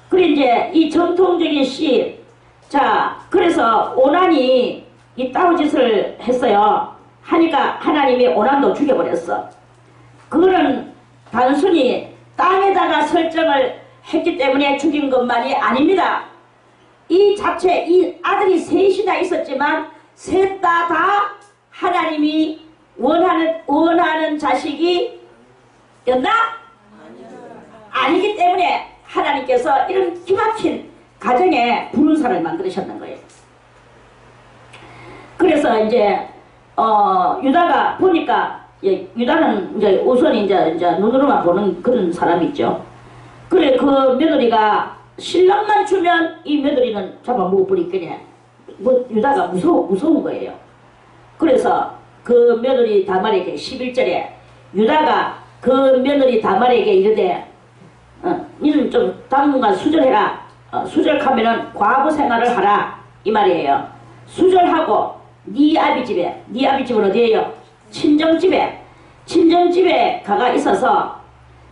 그래 이제 이 정통적인 씨, 자 그래서 오난이 이 따오짓을 했어요. 하니까 하나님이 오난도 죽여버렸어. 그거는 단순히 땅에다가 설정을 했기 때문에 죽인 것만이 아닙니다. 이 아들이 셋이나 있었지만 셋 다 하나님이 원하는 자식이 였나? 아니기 때문에 하나님께서 이런 기막힌 가정에 불운사를 만드셨는 거예요. 그래서 이제 유다가 보니까 예, 유다는 이제 우선 이제 눈으로만 보는 그런 사람이 있죠. 그래 그 며느리가 신랑만 주면 이 며느리는 잡아먹어버리겠네. 뭐 유다가 무서운 거예요. 그래서 그 며느리 다말에게 11절에 유다가 그 며느리 다말에게 이르되 니는 좀 당분간 수절해라. 수절하면은 과부 생활을 하라 이 말이에요. 수절하고 네 아비 집에, 네 아비 집은 어디예요? 친정집에 가가 있어서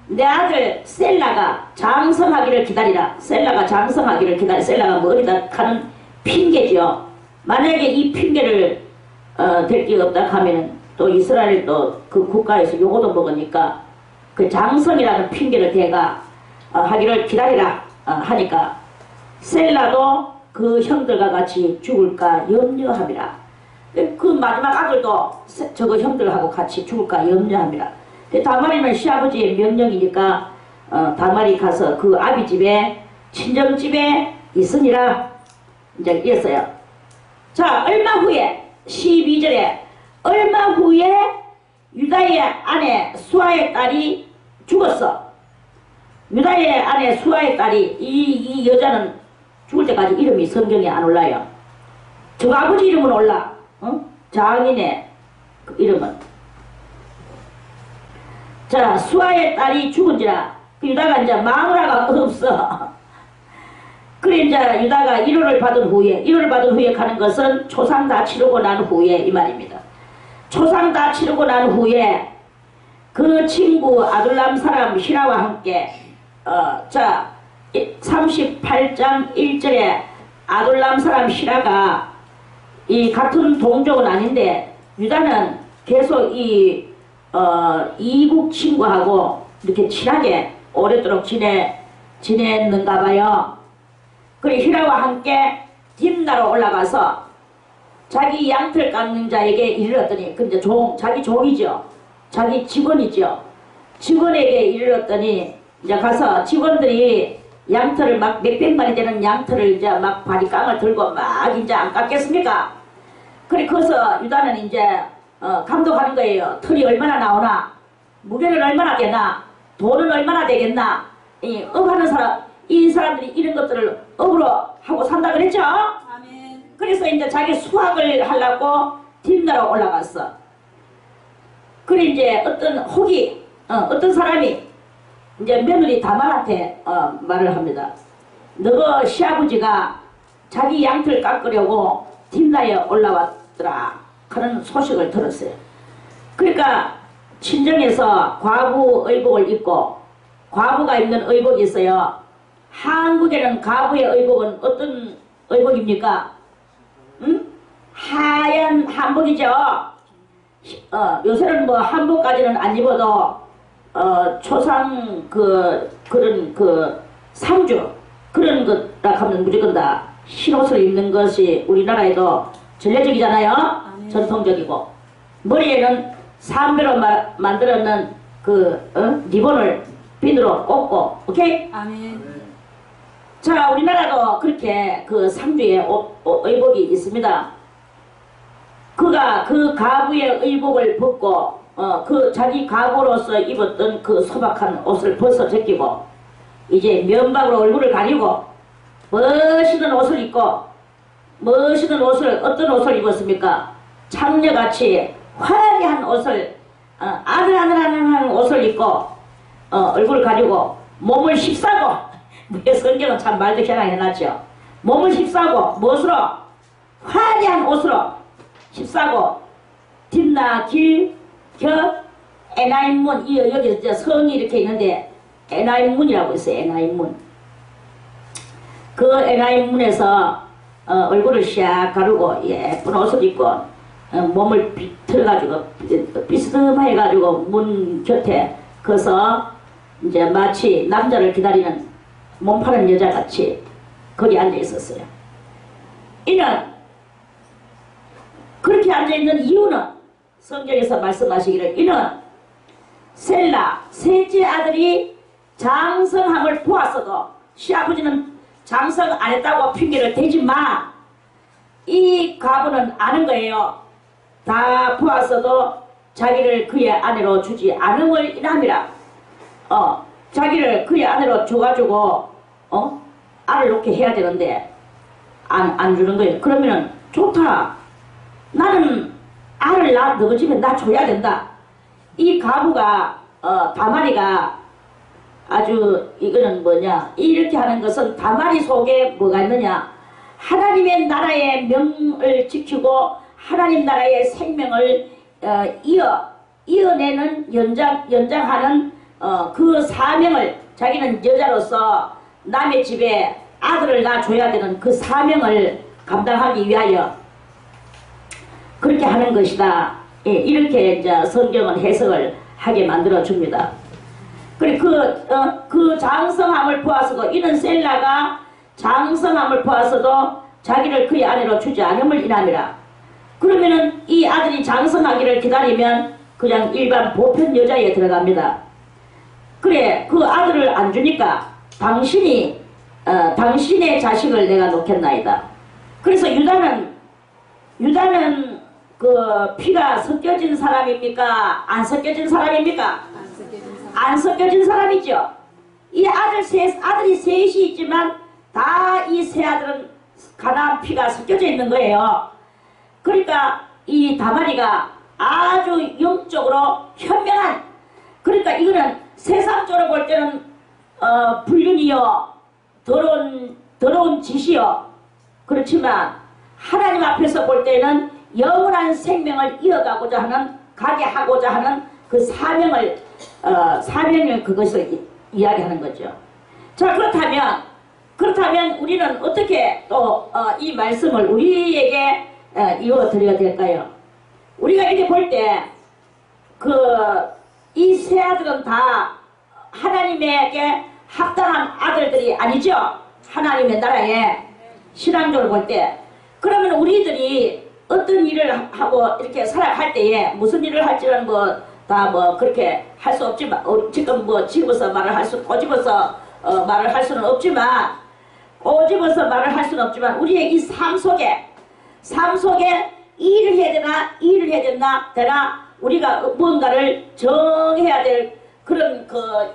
내 아들 셀라가 장성하기를 기다리라. 셀라가 장성하기를 기다리라. 셀라가 뭐 어디다 하는 핑계죠. 만약에 이 핑계를 될 게 없다 하면은 또 이스라엘 또 그 국가에서 요거도 먹으니까 그 장성이라는 핑계를 대가 하기를 기다리라 하니까 셀라도 그 형들과 같이 죽을까 염려함이라. 그 마지막 아들도 저거 형들하고 같이 죽을까 염려함이라. 다말이는 시아버지의 명령이니까 다말이 가서 그 아비 집에 친정집에 있으니라 이제 이랬어요. 자 얼마 후에 12절에 얼마 후에 유다의 아내 수아의 딸이 죽었어. 유다의 아내 수아의 딸이 이 여자는 죽을 때까지 이름이 성경에 안 올라요. 저 아버지 이름은 올라. 장인의 그 이름은. 자 수아의 딸이 죽은지라 그 유다가 이제 마누라가 없어. 그래 이제 유다가 1호를 받은 후에 가는 것은 초상 다 치르고 난 후에 이 말입니다. 초상 다 치르고 난 후에 그 친구 아둘람 사람 히라와 함께 자 38장 1절에 아둘람 사람 히라가 이 같은 동족은 아닌데 유다는 계속 이 이국 친구하고 이렇게 친하게 오랫도록 지냈는가 봐요. 그리고 히라와 함께 딥나로 올라가서 자기 양털 깎는 자에게 이르렀더니 그 이제 자기 종이죠. 자기 직원이죠. 직원에게 이르렀더니 이제 가서 직원들이 양털을 막 몇백 마리 되는 양털을 이제 막 바리깡을 들고 막 이제 안 깎겠습니까? 그래 거기서 유다는 이제 감독하는 거예요. 털이 얼마나 나오나, 무게는 얼마나 되나, 돈은 얼마나 되겠나. 업하는 사람, 이 사람들이 이런 것들을 업으로 하고 산다 그랬죠? 아멘. 그래서 이제 자기 수확을 하려고 딥나로 올라갔어. 그래 이제 어떤 혹이 어떤 사람이 이제 며느리 다말한테 말을 합니다. 너가 시아버지가 자기 양털 깎으려고 딥나에 올라왔더라 하는 소식을 들었어요. 그러니까 친정에서 과부 의복을 입고, 과부가 입는 의복이 있어요. 한국에는 과부의 의복은 어떤 의복입니까? 하얀 한복이죠. 요새는 뭐 한복까지는 안 입어도 초상 그런 상주 그런 것라 하면 무조건 다 흰옷을 입는 것이 우리나라에도 전례적이잖아요. 전통적이고 머리에는 삼배로 만들었는 리본을 핀으로 꽂고, 오케이? 아멘. 자, 우리나라도 그렇게 그 상주의 의복이 있습니다. 그가 그 가부의 의복을 벗고 그 자기 가부로서 입었던 그 소박한 옷을 벗어 제끼고 이제 면박으로 얼굴을 가리고 멋있는 옷을 입고, 멋있는 옷을 어떤 옷을 입었습니까? 창녀같이 화려한 옷을 아들아들한 옷을 입고 얼굴을 가리고 몸을 휩싸고 성경은 참 말도 희한하게 해놨죠. 몸을 휩싸고 무엇으로? 화려한 옷으로 휩싸고 딥나 길 겨 에나임문, 여기 이제 성이 이렇게 있는데 에나임문이라고 있어요. 에나임문. 그 에나임문에서 얼굴을 샥 가르고 예쁜 옷을 입고 몸을 비틀어가지고 비스듬해가지고 문 곁에 거서 이제 마치 남자를 기다리는 몸 파는 여자같이 거기 앉아 있었어요. 이는 그렇게 앉아있는 이유는 성경에서 말씀하시기를 이는 셀라 셋째 아들이 장성함을 보았어도 시아버지는 장성 안 했다고 핑계를 대지만 이 과부는 아는 거예요. 다 보았어도 자기를 그의 아내로 주지 않음을 인함이라. 자기를 그의 아내로 줘가지고 알을 놓게 해야 되는데 안 주는 거예요. 그러면은 좋다. 나는 알을 너 집에 나 줘야 된다. 이 가부가 다말이가 아주 이거는 뭐냐 이렇게 하는 것은 다말이 속에 뭐가 있느냐 하나님의 나라의 명을 지키고 하나님 나라의 생명을 이어내는 연장하는 그 사명을 자기는 여자로서 남의 집에 아들을 낳아줘야 되는 그 사명을 감당하기 위하여 그렇게 하는 것이다. 예, 이렇게 이제 성경은 해석을 하게 만들어 줍니다. 그리고 그 장성함을 보아서도 이는 셀라가 장성함을 보아서도 자기를 그의 아내로 주지 않음을 인함이라. 그러면은 이 아들이 장성하기를 기다리면 그냥 일반 보편 여자에 들어갑니다. 그래 그 아들을 안 주니까 당신의 자식을 내가 놓겠나이다. 그래서 유다는 그 피가 섞여진 사람입니까? 안 섞여진 사람입니까? 안 섞여진 사람이죠. 이 아들이 셋이 있지만 다 이 세 아들은 가나안 피가 섞여져 있는 거예요. 그러니까 이 다말이가 아주 영적으로 현명한, 그러니까 이거는 세상적으로 볼 때는 불륜이요 더러운 짓이요, 그렇지만 하나님 앞에서 볼 때는 영원한 생명을 이어가고자 하는, 가게 하고자 하는 그 사명을 그것을 이야기하는 거죠. 자, 그렇다면 우리는 어떻게 또 이 말씀을 우리에게 이어 드려야 될까요? 우리가 이렇게 볼 때 이 세 아들은 다 하나님에게 합당한 아들들이 아니죠. 하나님의 나라에 신앙적으로 볼 때. 그러면 우리들이 어떤 일을 하고 이렇게 살아갈 때에 무슨 일을 할지는 다 그렇게 할 수 없지만, 지금 집어서 말을 할 수, 꼬집어서 말을 할 수는 없지만, 꼬집어서 말을 할 수는 없지만, 우리의 이 삶 속에 일을 해야 되나, 우리가 뭔가를 정해야 될 그런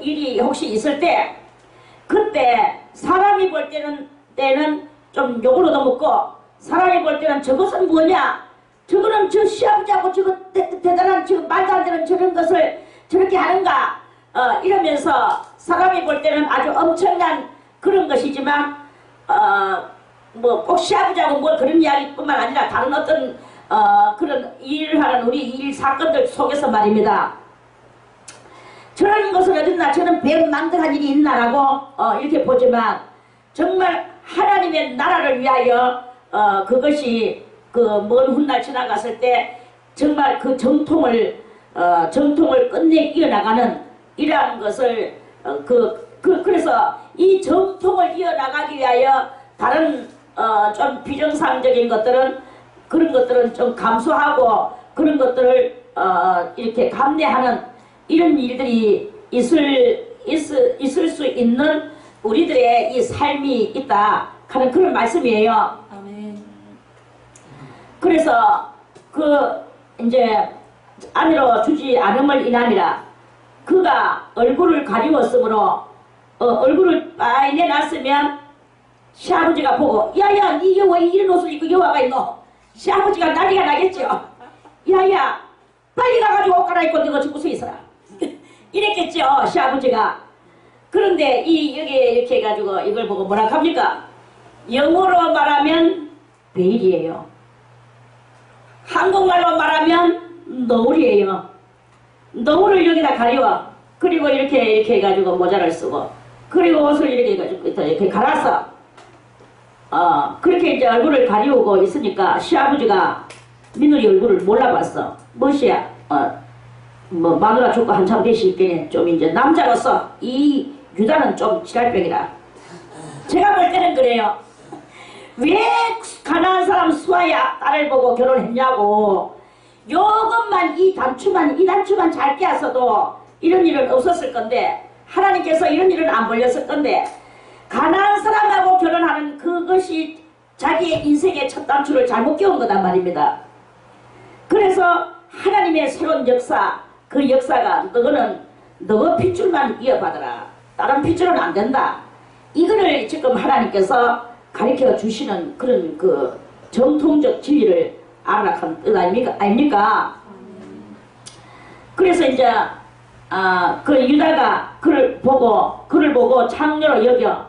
일이 혹시 있을 때, 그때 사람이 볼 때는 좀 욕으로도 먹고, 사람이 볼 때는 저것은 뭐냐, 저거는 저 시아버지하고 저거 대단한 저 말도 안 되는 저런 것을 저렇게 하는가, 이러면서 사람이 볼 때는 아주 엄청난 그런 것이지만, 꼭 시아버지하고 그런 이야기뿐만 아니라 다른 어떤 그런 일을 하는 우리 일 사건들 속에서 말입니다. 저런 것을 어딨나, 저는 배은망덕한 일이 있나라고 이렇게 보지만, 정말 하나님의 나라를 위하여 그것이 먼 훗날 지나갔을 때 정말 그 정통을 끝내 이어나가는 이러한 것을 그래서 이 정통을 이어나가기 위하여 다른 좀 비정상적인 것들은, 그런 것들은 좀 감수하고 그런 것들을 이렇게 감내하는 이런 일들이 있을 수 있는 우리들의 이 삶이 있다 하는 그런 말씀이에요. 아멘. 그래서 이제 아내로 주지 않음을 인함이라. 그가 얼굴을 가리웠으므로 얼굴을 많이 내놨으면 시아버지가 보고, 야야 니 왜 이런 옷을 입고 여와가 있노? 시아버지가 난리가 나겠죠. 야야 빨리 가가지고 옷 갈아입고 너가 죽고서 있어라. 이랬겠죠, 시아버지가. 그런데 여기 이렇게 해가지고 이걸 보고 뭐라 합니까? 영어로 말하면 베일이에요. 한국말로 말하면 너울이에요. 너울을 여기다 가리워. 그리고 이렇게 해가지고 모자를 쓰고, 그리고 옷을 이렇게 해가지고 이렇게 갈아서 그렇게 이제 얼굴을 가리우고 있으니까 시아버지가 며느리 얼굴을 몰라봤어. 멋이야. 마누라 죽고 한참 되시겠네. 좀 이제 남자로서 이 유다는 좀 지랄병이라. 제가 볼 때는 그래요. 왜 가난한 사람 수아의 딸을 보고 결혼했냐고. 요것만 이 단추만 잘 끼었어도 이런 일은 없었을 건데, 하나님께서 이런 일은 안 벌렸을 건데, 가난한 사람하고 결혼하는 그것이 자기의 인생의 첫 단추를 잘못 끼운 거단 말입니다. 그래서 하나님의 새로운 역사, 그 역사가 너는 너 핏줄만 이어받아라. 다른 핏줄은 안 된다. 이거를 지금 하나님께서 가르쳐 주시는 그런 그 정통적 진리를 알아간 뜻 아닙니까? 그래서 이제 그 유다가 그를 보고 창녀로 여겨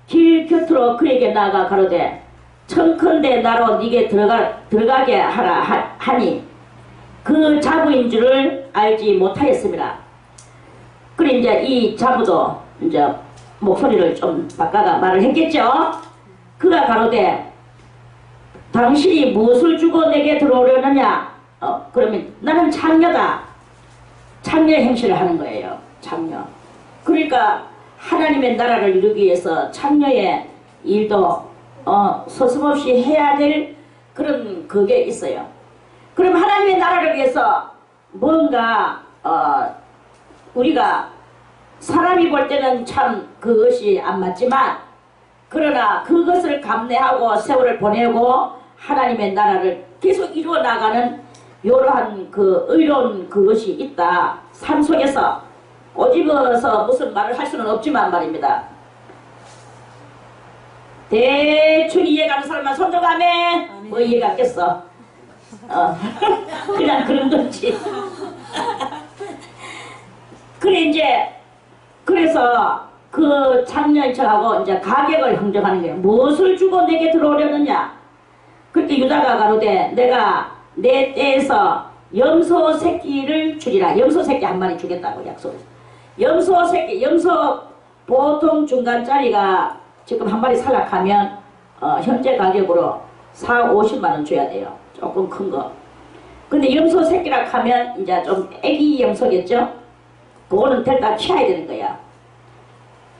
길 곁으로 그에게 나아가 가로되 청컨대 나로 네게 들어가게 하라 하니 그 자부인 줄을 알지 못하였습니다. 그래 이제 이 자부도 이제 목소리를 좀 바꿔가 말을 했겠죠. 그가 가로되 당신이 무엇을 주고 내게 들어오려느냐? 그러면 나는 창녀다. 창녀 행실을 하는 거예요. 창녀. 그러니까 하나님의 나라를 이루기 위해서 창녀의 일도 서슴없이 해야 될 그런 그게 있어요. 그럼 하나님의 나라를 위해서 뭔가 우리가 사람이 볼 때는 참 그것이 안 맞지만 그러나 그것을 감내하고 세월을 보내고 하나님의 나라를 계속 이루어 나가는 이러한 그 의로운 그것이 있다. 삶 속에서 꼬집어서 무슨 말을 할 수는 없지만 말입니다. 대충 이해가는 사람만 손들어가매. 뭐 이해갔겠어? 그냥 그런 건지. 그래 이제 그래서 그 창녀인척하고 이제 가격을 형정하는 거예요. 무엇을 주고 내게 들어오려느냐? 그때 유다가 가로되 내가 내 떼에서 염소 새끼를 주리라. 염소 새끼 한 마리 주겠다고 약속했어. 염소 새끼, 염소 보통 중간짜리가 지금 한 마리 살락하면 현재 가격으로 40~50만원 줘야 돼요. 조금 큰 거. 근데 염소 새끼라 하면 이제 좀 애기 염소겠죠? 그거는 데려다 키워야 되는 거야.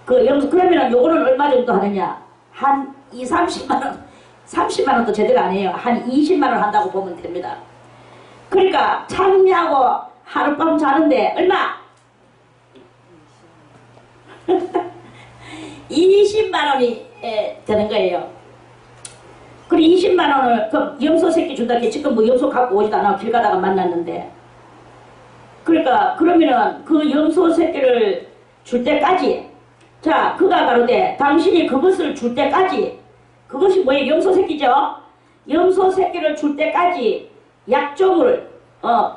그 염소, 그러면 요거는 얼마 정도 하느냐? 한 20~30만원, 30만원도 제대로 안 해요. 한 20만원 한다고 보면 됩니다. 그러니까 창녀하고 하룻밤 자는데 얼마? 20만원이 되는 거예요. 그리고 20만원을 그 염소 새끼 준다 게 지금 뭐 염소 갖고 오지도 않아. 길 가다가 만났는데. 그러니까 그러면은 그 염소 새끼를 줄 때까지, 자 그가 가로되 당신이 그것을 줄 때까지, 그것이 뭐예요? 염소 새끼죠. 염소 새끼를 줄 때까지 약조물,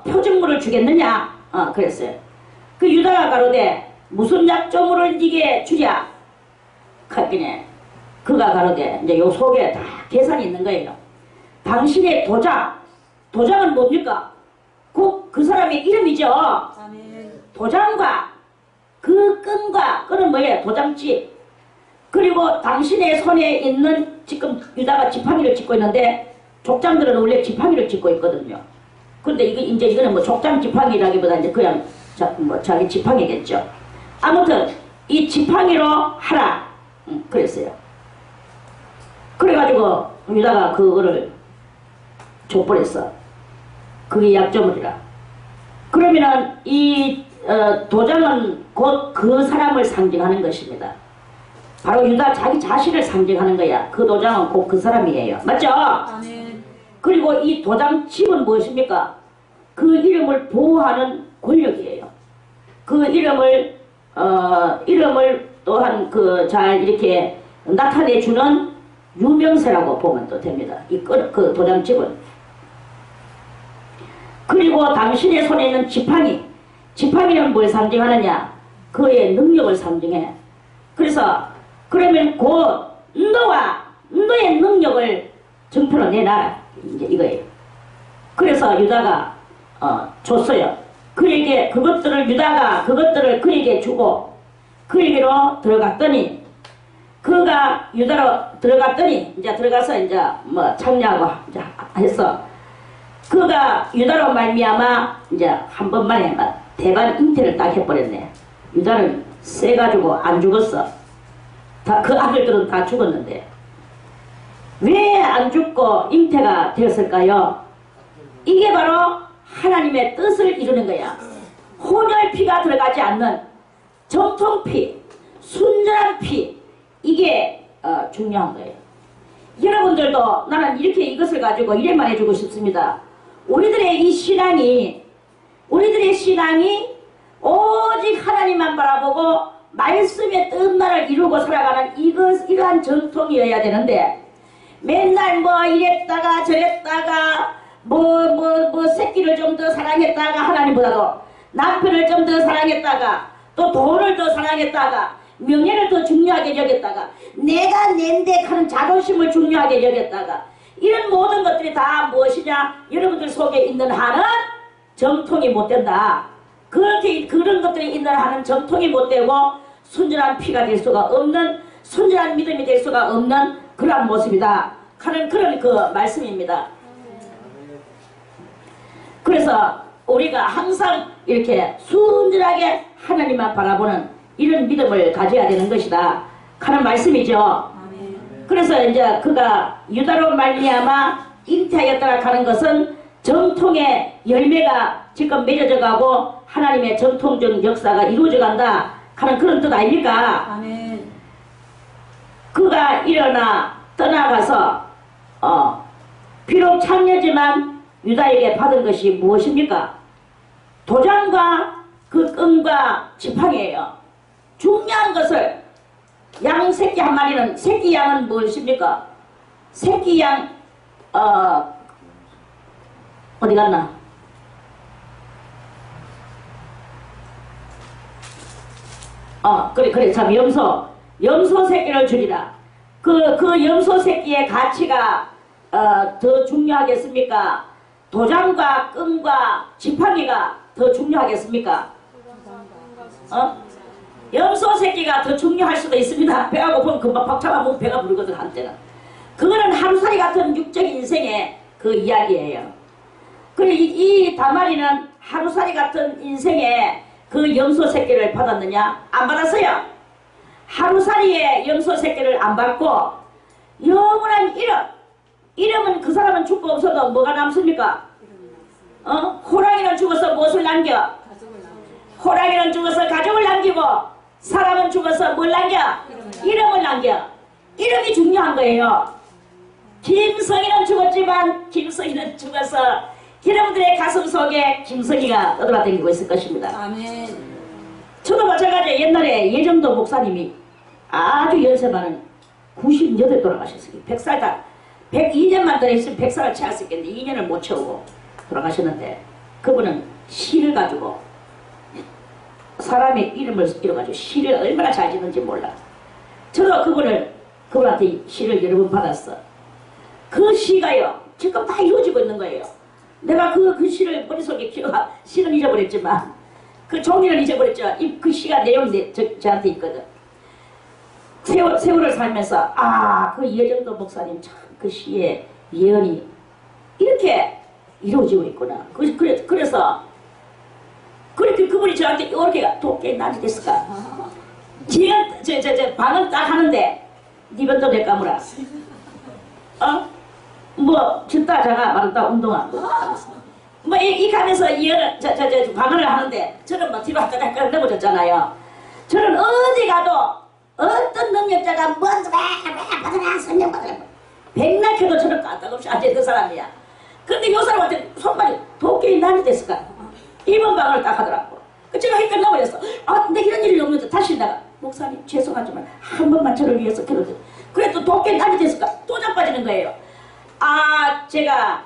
표준물을 주겠느냐? 그랬어요. 그 유다가 가로되 무슨 약조물을 네게 주랴? 했더니 그가 가로되 이제 요 속에 다 계산이 있는 거예요. 당신의 도장은 뭡니까? 곧 그 사람의 이름이죠. 아멘. 도장과 그 끈은 뭐예요? 도장집. 그리고 당신의 손에 있는, 지금 유다가 지팡이를 짚고 있는데 족장들은 원래 지팡이를 짚고 있거든요. 근데 이거는 뭐 족장 지팡이라기보다 이제 그냥 자기 지팡이겠죠. 아무튼 이 지팡이로 하라. 그랬어요. 그래가지고 유다가 그거를 족보했어. 그게 약조물이라. 그러면은 이 도장은 곧 그 사람을 상징하는 것입니다. 바로 유다 자기 자신을 상징하는 거야. 그 도장은 곧 그 사람이에요. 맞죠? 아멘. 그리고 이 도장집은 무엇입니까? 그 이름을 보호하는 권력이에요. 그 이름을 또한 잘 이렇게 나타내주는 유명세라고 보면 또 됩니다. 그 도장집은. 그리고 당신의 손에 있는 지팡이는 뭘 상징하느냐? 그의 능력을 상징해. 그래서 그러면 곧 너의 능력을 정표로 내놔라. 이제 이거예요. 그래서 유다가 줬어요. 그에게 유다가 그것들을 그에게 주고 그에게로 들어갔더니, 그가 유다로 들어갔더니 이제 들어가서 이제 뭐 창녀하고 이제 했어. 그가 유다로 말미암아 이제 한 번만에 막 대반 잉태를 딱 해버렸네. 유다는 세가지고 안 죽었어. 그 아들들은 다 죽었는데 왜 안 죽고 잉태가 되었을까요? 이게 바로 하나님의 뜻을 이루는 거야. 혼혈피가 들어가지 않는 정통피, 순전한 피, 이게 중요한 거예요. 여러분들도 나는 이렇게 이것을 가지고 이래만 해주고 싶습니다. 우리들의 이 신앙이 우리들의 신앙이 오직 하나님만 바라보고 말씀의 뜻만을 이루고 살아가는 이러한 전통이어야 되는데 맨날 뭐 이랬다가 저랬다가 뭐 새끼를 좀 더 사랑했다가 하나님보다도 남편을 좀 더 사랑했다가 또 돈을 더 사랑했다가 명예를 더 중요하게 여겼다가 내가 낸데 하는 자존심을 중요하게 여겼다가 이런 모든 것들이 다 무엇이냐? 여러분들 속에 있는 한은 정통이 못 된다. 그런 것들이 있는 한은 정통이 못 되고 순전한 피가 될 수가 없는 순전한 믿음이 될 수가 없는 그러한 모습이다 하는 그런 그 말씀입니다. 그래서 우리가 항상 이렇게 순전하게 하나님만 바라보는 이런 믿음을 가져야 되는 것이다 하는 말씀이죠. 그래서 이제 그가 유다로 말미암아 잉태하였다가 하는 것은 정통의 열매가 지금 맺어져 가고 하나님의 정통적 역사가 이루어져 간다 하는 그런 뜻 아닙니까? 아멘. 그가 일어나 떠나가서 비록 창녀지만 유다에게 받은 것이 무엇입니까? 도장과 그 끈과 지팡이에요. 중요한 것을 양 새끼 한 마리는 새끼 양은 무엇입니까? 새끼 양 어디 갔나? 그래 참 염소 새끼를 주리라. 그 염소 새끼의 가치가 더 중요하겠습니까? 도장과 끈과 지팡이가 더 중요하겠습니까? 염소 새끼가 더 중요할 수도 있습니다. 배가 고프면 금방 팍 잡아먹으면 배가 부르거든 한때는. 그거는 하루살이 같은 육적인 인생의 그 이야기예요. 그래 이 다말이는 하루살이 같은 인생의 그 염소 새끼를 받았느냐? 안 받았어요. 하루살이의 염소 새끼를 안 받고 영원한 이름은 그 사람은 죽고 없어도 뭐가 남습니까? 호랑이는 죽어서 무엇을 남겨? 호랑이는 죽어서 가족을 남기고 사람은 죽어서 뭘 남겨? 이름을 남겨. 이름이 중요한 거예요. 김성희는 죽었지만 김성희는 죽어서 여러분들의 가슴 속에 김성희가 떠돌아다니고 있을 것입니다. 아멘. 저도 마찬가지로 옛날에 예정도 목사님이 아주 연세 많은 98 돌아가셨어요. 100살 다 102년만 더 있으면 100살을 채울 수 있겠는데 2년을 못 채우고 돌아가셨는데 그분은 시를 가지고 사람의 이름을 이뤄가지고 시를 얼마나 잘 짓는지 몰라. 저도 그분한테 시를 여러 번 받았어. 그 시가요 지금 다 이루어지고 있는 거예요. 내가 그 시를 머릿속에 시는 잊어버렸지만 그 종이를 잊어버렸죠. 그 시가 내용이 저한테 있거든. 세월을 살면서 그 이해정도 목사님 참 그 시의 예언이 이렇게 이루어지고 있구나. 그래서 그렇게 그분이 저한테 이렇게 도끼 난지 됐을까? 지금 저 방을 딱 하는데 니번 또 내 까무라. 뭐 진짜 자가 말한다 운동화. 뭐 이 가면서 이어는 저 방언을 하는데 저는 뭐 뒤로 왔다 갔다 넘어졌잖아요. 저는 어디 가도 어떤 능력자가 먼저 받으라 성령 받으라 백날 켜도 저는 까딱없이 앉아있는 사람이야. 근데 요 사람한테 손발이 도끼 난지 됐을까? 이번 방언을 딱 하더라고. 제가 헷갈려 넘어졌어. 근데 이런 일이 없는데 다시 나가. 목사님 죄송하지만 한 번만 저를 위해서 켜도 그래도 도끼 난지 됐을까? 또 자빠지는 거예요. 제가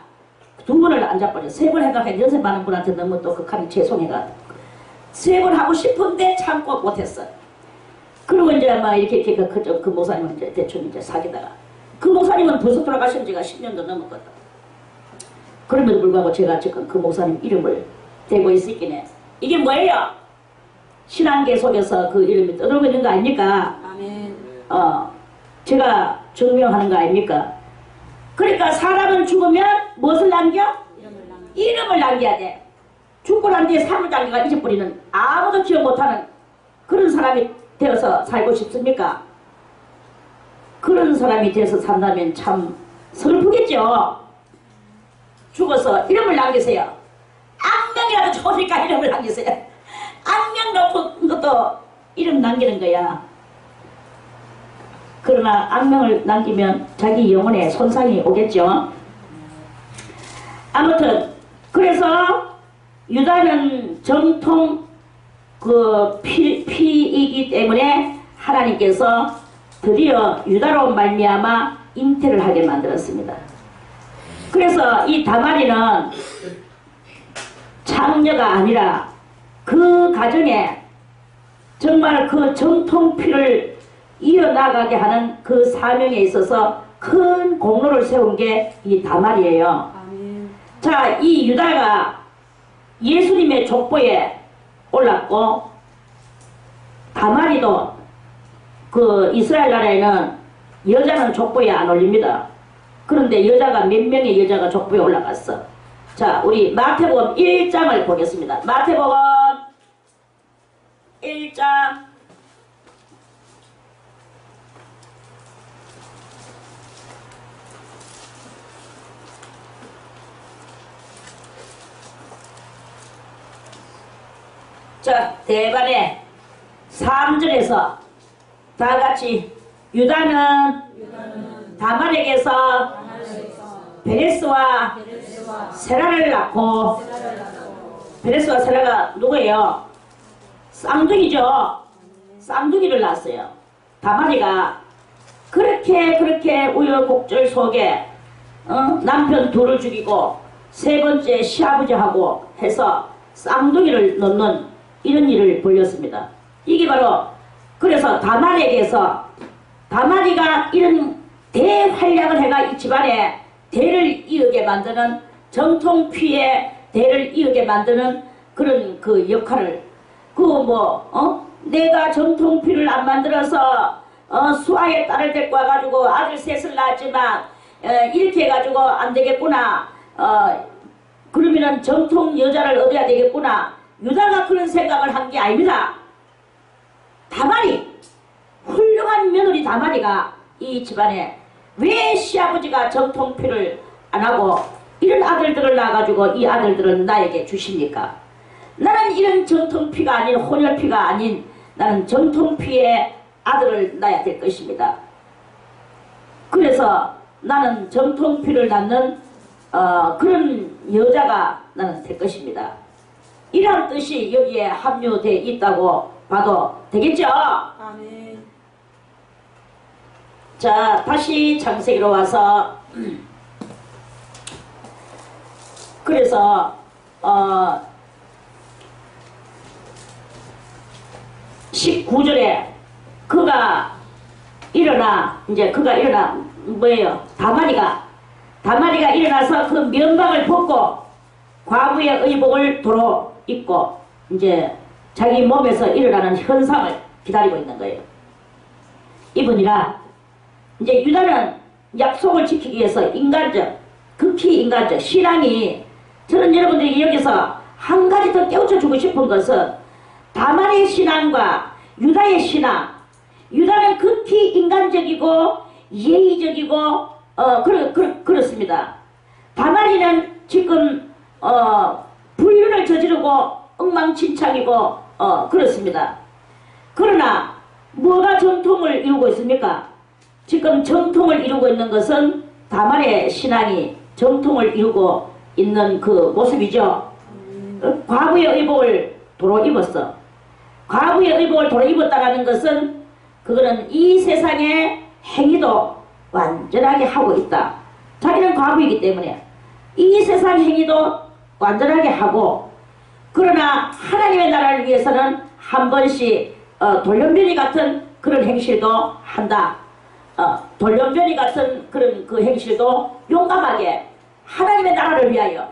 2번을 안 자빠져. 3번 생각해. 연세 많은 분한테 너무 또 극하니 죄송해가 3번 하고 싶은데 참고 못했어. 그리고 이제 막 이렇게 그 목사님은 이제 대충 이제 사귀다가 그 목사님은 벌써 돌아가신 지가 10년도 넘었거든. 그럼에도 불구하고 제가 지금 그 목사님 이름을 대고 있긴 해. 이게 뭐예요? 신앙계 속에서 그 이름이 떠들고 있는 거 아닙니까? 아멘. 제가 증명하는 거 아닙니까? 그러니까 사람은 죽으면 무엇을 남겨? 이름을 남겨야 돼. 죽고 난 뒤에 삶을 남겨가 잊어버리는 아무도 기억 못하는 그런 사람이 되어서 살고 싶습니까? 그런 사람이 돼서 산다면 참 슬프겠죠. 죽어서 이름을 남기세요. 악명이라도 좋으니까 이름을 남기세요. 악명 높은 것도 이름 남기는 거야. 그러나 악명을 남기면 자기 영혼에 손상이 오겠죠. 아무튼 그래서 유다는 정통 그 피이기 때문에 하나님께서 드디어 유다로 말미암아 잉태를 하게 만들었습니다. 그래서 이 다말이는 창녀가 아니라 그 가정에 정말 그 정통 피를 이어나가게 하는 그 사명에 있어서 큰 공로를 세운 게 이 다말이에요. 아멘. 자, 이 유다가 예수님의 족보에 올랐고 다말이도 그 이스라엘 나라에는 여자는 족보에 안 올립니다. 그런데 여자가 몇 명의 여자가 족보에 올라갔어. 자, 우리 마태복음 1장을 보겠습니다. 마태복음 1장 '대반의 3절에서 다 같이 유다는 다말에게서 베레스와 세라를 낳고 베레스와 세라가 누구예요? 쌍둥이죠. 쌍둥이를 낳았어요. 다말이가 그렇게 우여곡절 속에 남편 둘을 죽이고 세 번째 시아버지하고 해서 쌍둥이를 놓는 이런 일을 벌였습니다. 이게 바로 그래서 다말에게서 다말이가 이런 대활약을 해가 이 집안에 대를 이으게 만드는 정통피의 대를 이으게 만드는 그런 그 역할을 내가 정통피를 안 만들어서 수아의 딸을 데리고 와가지고 아들 셋을 낳았지만 이렇게 해가지고 안 되겠구나. 그러면은 정통 여자를 얻어야 되겠구나. 유다가 그런 생각을 한 게 아닙니다. 다말이 훌륭한 며느리 다말이가 이 집안에 왜 시아버지가 정통피를 안 하고 이런 아들들을 낳아가지고 이 아들들은 나에게 주십니까? 나는 이런 정통피가 아닌 혼혈피가 아닌 나는 정통피의 아들을 낳아야 될 것입니다. 그래서 나는 정통피를 낳는 그런 여자가 나는 될 것입니다. 이런 뜻이 여기에 함유되어 있다고 봐도 되겠죠? 아멘. 자, 다시 창세기로 와서 그래서 19절에 그가 일어나 뭐예요? 다말이가 일어나서 그 면박을 벗고 과부의 의복을 도로 입고 이제 자기 몸에서 일어나는 현상을 기다리고 있는 거예요. 이분이라 이제 유다는 약속을 지키기 위해서 극히 인간적 신앙이, 저는 여러분들이 여기서 한 가지 더 깨우쳐 주고 싶은 것은 다말의 신앙과 유다의 신앙, 유다는 극히 인간적이고 예의적이고 그렇습니다. 다말이는 지금 불륜을 저지르고 엉망진창이고 그렇습니다. 그러나 뭐가 정통을 이루고 있습니까? 지금 정통을 이루고 있는 것은 다말의 신앙이 정통을 이루고 있는 그 모습이죠. 과부의 의복을 도로 입었어. 과부의 의복을 도로 입었다라는 것은 그거는 이 세상의 행위도 완전하게 하고 있다. 자기는 과부이기 때문에 이 세상 행위도 완전하게 하고, 그러나 하나님의 나라를 위해서는 한 번씩 돌연변이 같은 그런 행실도 한다. 돌연변이 같은 그런 그 행실도 용감하게 하나님의 나라를 위하여,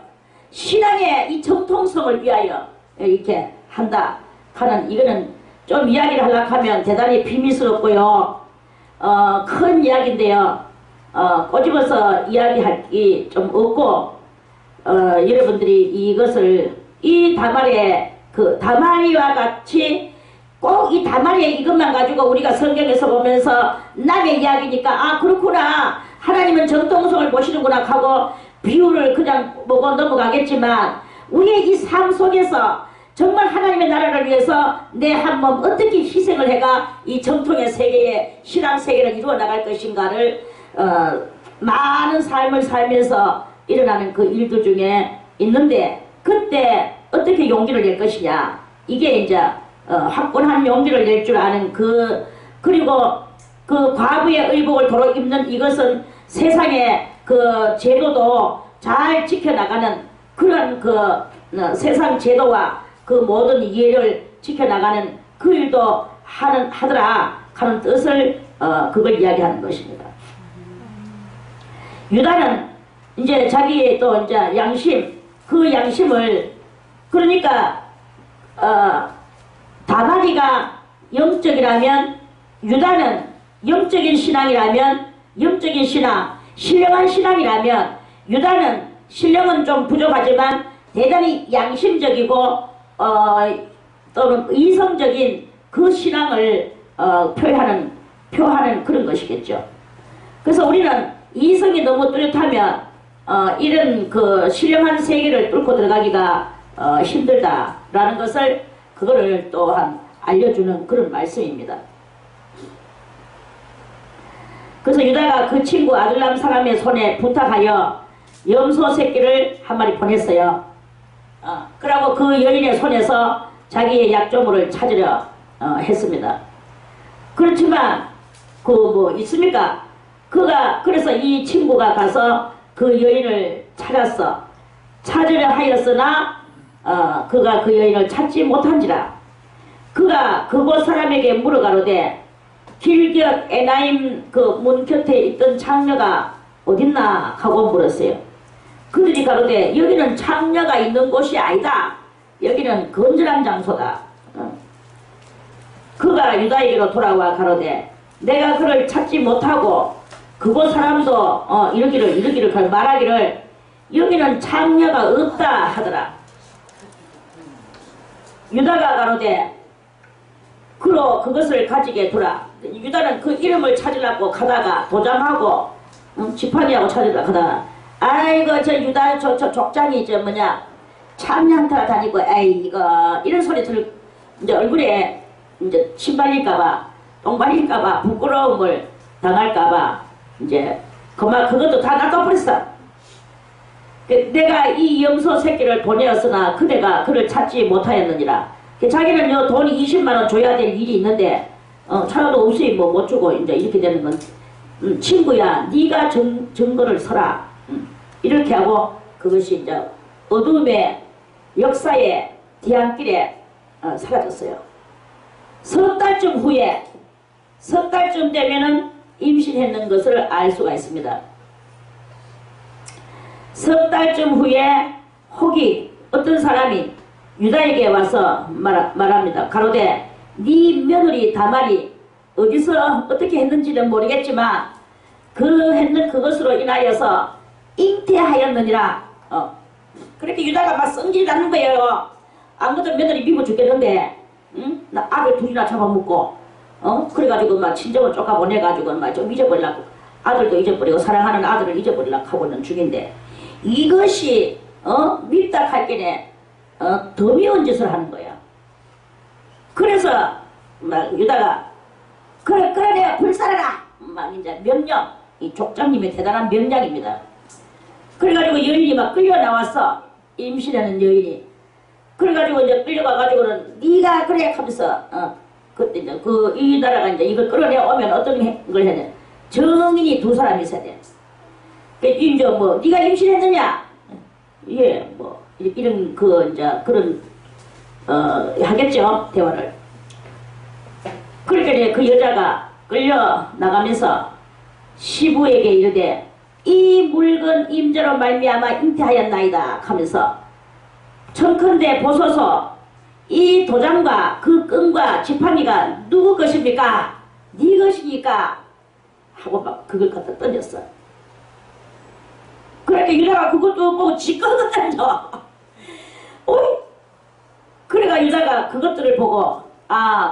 신앙의 이 정통성을 위하여 이렇게 한다 하는, 이거는 좀 이야기를 하려고 하면 대단히 비밀스럽고요. 큰 이야기인데요. 꼬집어서 이야기하기 좀 없고, 여러분들이 이것을 이 다말의 그 다말이와 같이 꼭 이 다말의 이것만 가지고 우리가 성경에서 보면서 남의 이야기니까 아 그렇구나, 하나님은 정통성을 보시는구나 하고 비유를 그냥 보고 넘어가겠지만, 우리의 이 삶 속에서 정말 하나님의 나라를 위해서 내 한 몸 어떻게 희생을 해가 이 정통의 세계의 신앙 세계를 이루어 나갈 것인가를 많은 삶을 살면서 일어나는 그 일들 중에 있는데 그때 어떻게 용기를 낼 것이냐. 이게 이제 확고한 용기를 낼 줄 아는 그리고 그 과부의 의복을 도로 입는 이것은 세상의 그 제도도 잘 지켜나가는 그런 세상 제도와 그 모든 이해를 지켜나가는 그 일도 하더라 하는 뜻을 그걸 이야기하는 것입니다. 유다는 이제 자기의 또 이제 양심, 그 양심을 그러니까 다말이가 영적이라면 유다는 영적인 신앙이라면 영적인 신앙, 신령한 신앙이라면 유다는 신령은 좀 부족하지만 대단히 양심적이고 또는 이성적인 그 신앙을 표하는 그런 것이겠죠. 그래서 우리는 이성이 너무 뚜렷하면 이런 그 신령한 세계를 뚫고 들어가기가 힘들다라는 것을 그거를 또한 알려주는 그런 말씀입니다. 그래서 유다가 그 친구 아둘람 사람의 손에 부탁하여 염소 새끼를 한 마리 보냈어요. 그러고 그 여인의 손에서 자기의 약조물을 찾으려 했습니다. 그렇지만 그 뭐 있습니까? 그래서 이 친구가 가서 그 여인을 찾으려 하였으나 그가 그 여인을 찾지 못한지라. 그가 그곳 사람에게 물어가로되 길곁 에나임 그 문 곁에 있던 창녀가 어딨나 하고 물었어요. 그들이 가로되 여기는 창녀가 있는 곳이 아니다. 여기는 건전한 장소다. 그가 유다에게로 돌아와 가로되 내가 그를 찾지 못하고 그곳 사람도 이러기를 말하기를 여기는 창녀가 없다 하더라. 유다가 가로되 그로 그것을 가지게 두라. 유다는 그 이름을 찾으려고 가다가 도장하고 지팡이하고 찾으려고 가다가 아이고 저 유다 저 족장이 참냥타 다니고 에이 이거 이런 소리 이제 얼굴에 이제 침 발릴까봐 똥 발릴까봐 부끄러움을 당할까봐 이제 그것도 다 놔둬버렸어. 내가 이 염소 새끼를 보내었으나 그대가 그를 찾지 못하였느니라. 자기는 돈이 20만원 줘야 될 일이 있는데 차라도 없이 못 주고 이제 이렇게 되는 건 친구야 네가 증거를 서라. 이렇게 하고 그것이 이제 어둠의 역사의 뒤안길에 사라졌어요. 석 달쯤 되면은 임신했는 것을 알 수가 있습니다. 석 달쯤 후에 혹이 어떤 사람이 유다에게 와서 말합니다. 가로되 네 며느리 다말이 어디서 어떻게 했는지는 모르겠지만 그것으로 인하여서 잉태하였느니라. 그렇게 유다가 막 성질나는 거예요. 안 그래도 며느리 미워 죽겠는데 나 아들 둘이나 잡아먹고 그래가지고 막 친정을 쫓아보내가지고 막 좀 잊어버리려고 아들도 잊어버리고 사랑하는 아들을 잊어버리려고 하고 있는 중인데 이것이 밉다 할 게네 더 미운 짓을 하는 거야. 그래서 막 유다가 그래 내가 불살아라 막 이제 명령, 이 족장님의 대단한 명령입니다. 그래가지고 여인이 막 끌려 나왔어. 임신하는 여인이. 그래가지고 이제 끌려가가지고는 네가 그래 하면서 그때 이제 이 나라가 이제 이걸 끌어내 오면 어떤 걸 해야 돼? 정인이 두 사람이 있어야 돼. 이제 네가 임신했느냐? 예, 이런 이제 그런 하겠죠 대화를. 그러니까 그 여자가 끌려 나가면서 시부에게 이르되 이 물건 임자로 말미암아 잉태하였나이다 하면서 청컨대 보소서 이 도장과 그 끈과 지팡이가 누구 것입니까? 네 것이니까 하고 막 그걸 갖다 던졌어. 그러니까 유다가 그것도 보고 지꺼서 던져. 그래가 유다가 그것들을 보고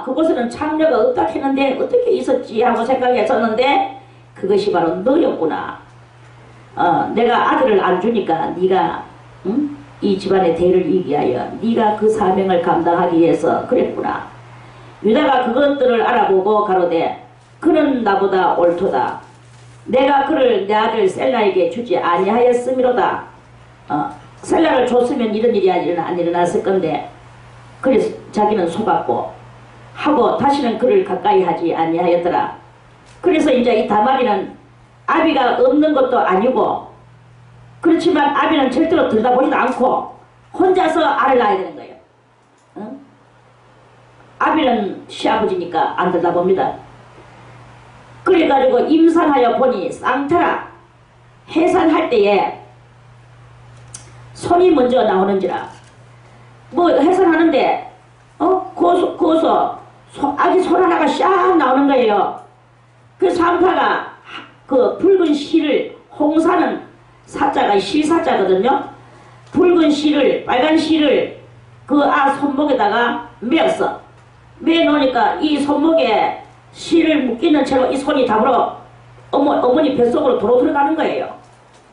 그곳에는 창녀가 없다 했는데 어떻게 있었지 하고 생각했었는데 그것이 바로 너였구나. 내가 아들을 안 주니까 네가 이 집안의 대를 이기기 위하여 네가 그 사명을 감당하기 위해서 그랬구나. 유다가 그것들을 알아보고 가로되 그는 나보다 옳도다. 내가 그를 내 아들 셀라에게 주지 아니하였음이로다. 셀라를 줬으면 이런 일이 안 일어났을 건데 그래서 자기는 속았고 하고 다시는 그를 가까이 하지 아니하였더라. 그래서 이제 이 다말이는 아비가 없는 것도 아니고 그렇지만 아비는 절대로 들다보지도 않고 혼자서 알을 낳아야 되는 거예요. 응? 아비는 시아버지니까 안 들다봅니다. 그래가지고 임산하여 보니 쌍타라 해산할 때에 손이 먼저 나오는지라. 뭐 해산하는데 거기서 아기 손 하나가 샥 나오는 거예요. 그 산파가 그 붉은 실을, 홍사는 사자가 실사자거든요. 붉은 실을, 빨간 실을 그 손목에다가 매었어. 매놓으니까 이 손목에 실을 묶이는 채로 이 손이 답으로 어머니 뱃속으로 도로 들어가는 거예요.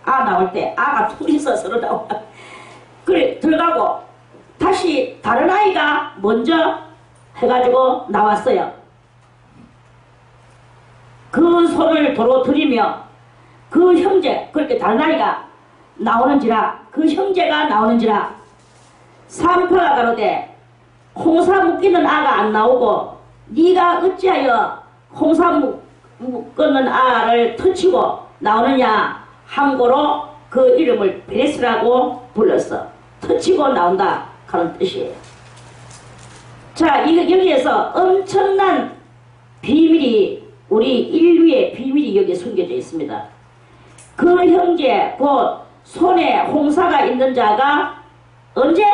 나올 때 아가 둘이서 서로 나와. 그래 들어가고 다시 다른 아이가 먼저 해가지고 나왔어요. 그 손을 도로 들이며 그 형제, 그렇게 다른 아이가 나오는지라, 그 형제가 나오는지라. 산파가 가로되 홍사 묶이는 아가 안 나오고 네가 어찌하여 홍사 묶는 아를 터치고 나오느냐 함고로 그 이름을 베레스라고 불렀어. 터치고 나온다 하는 뜻이에요. 자, 여기에서 엄청난 비밀이, 우리 인류의 비밀이 여기에 숨겨져 있습니다. 그 형제 곧 손에 홍사가 있는 자가 언제?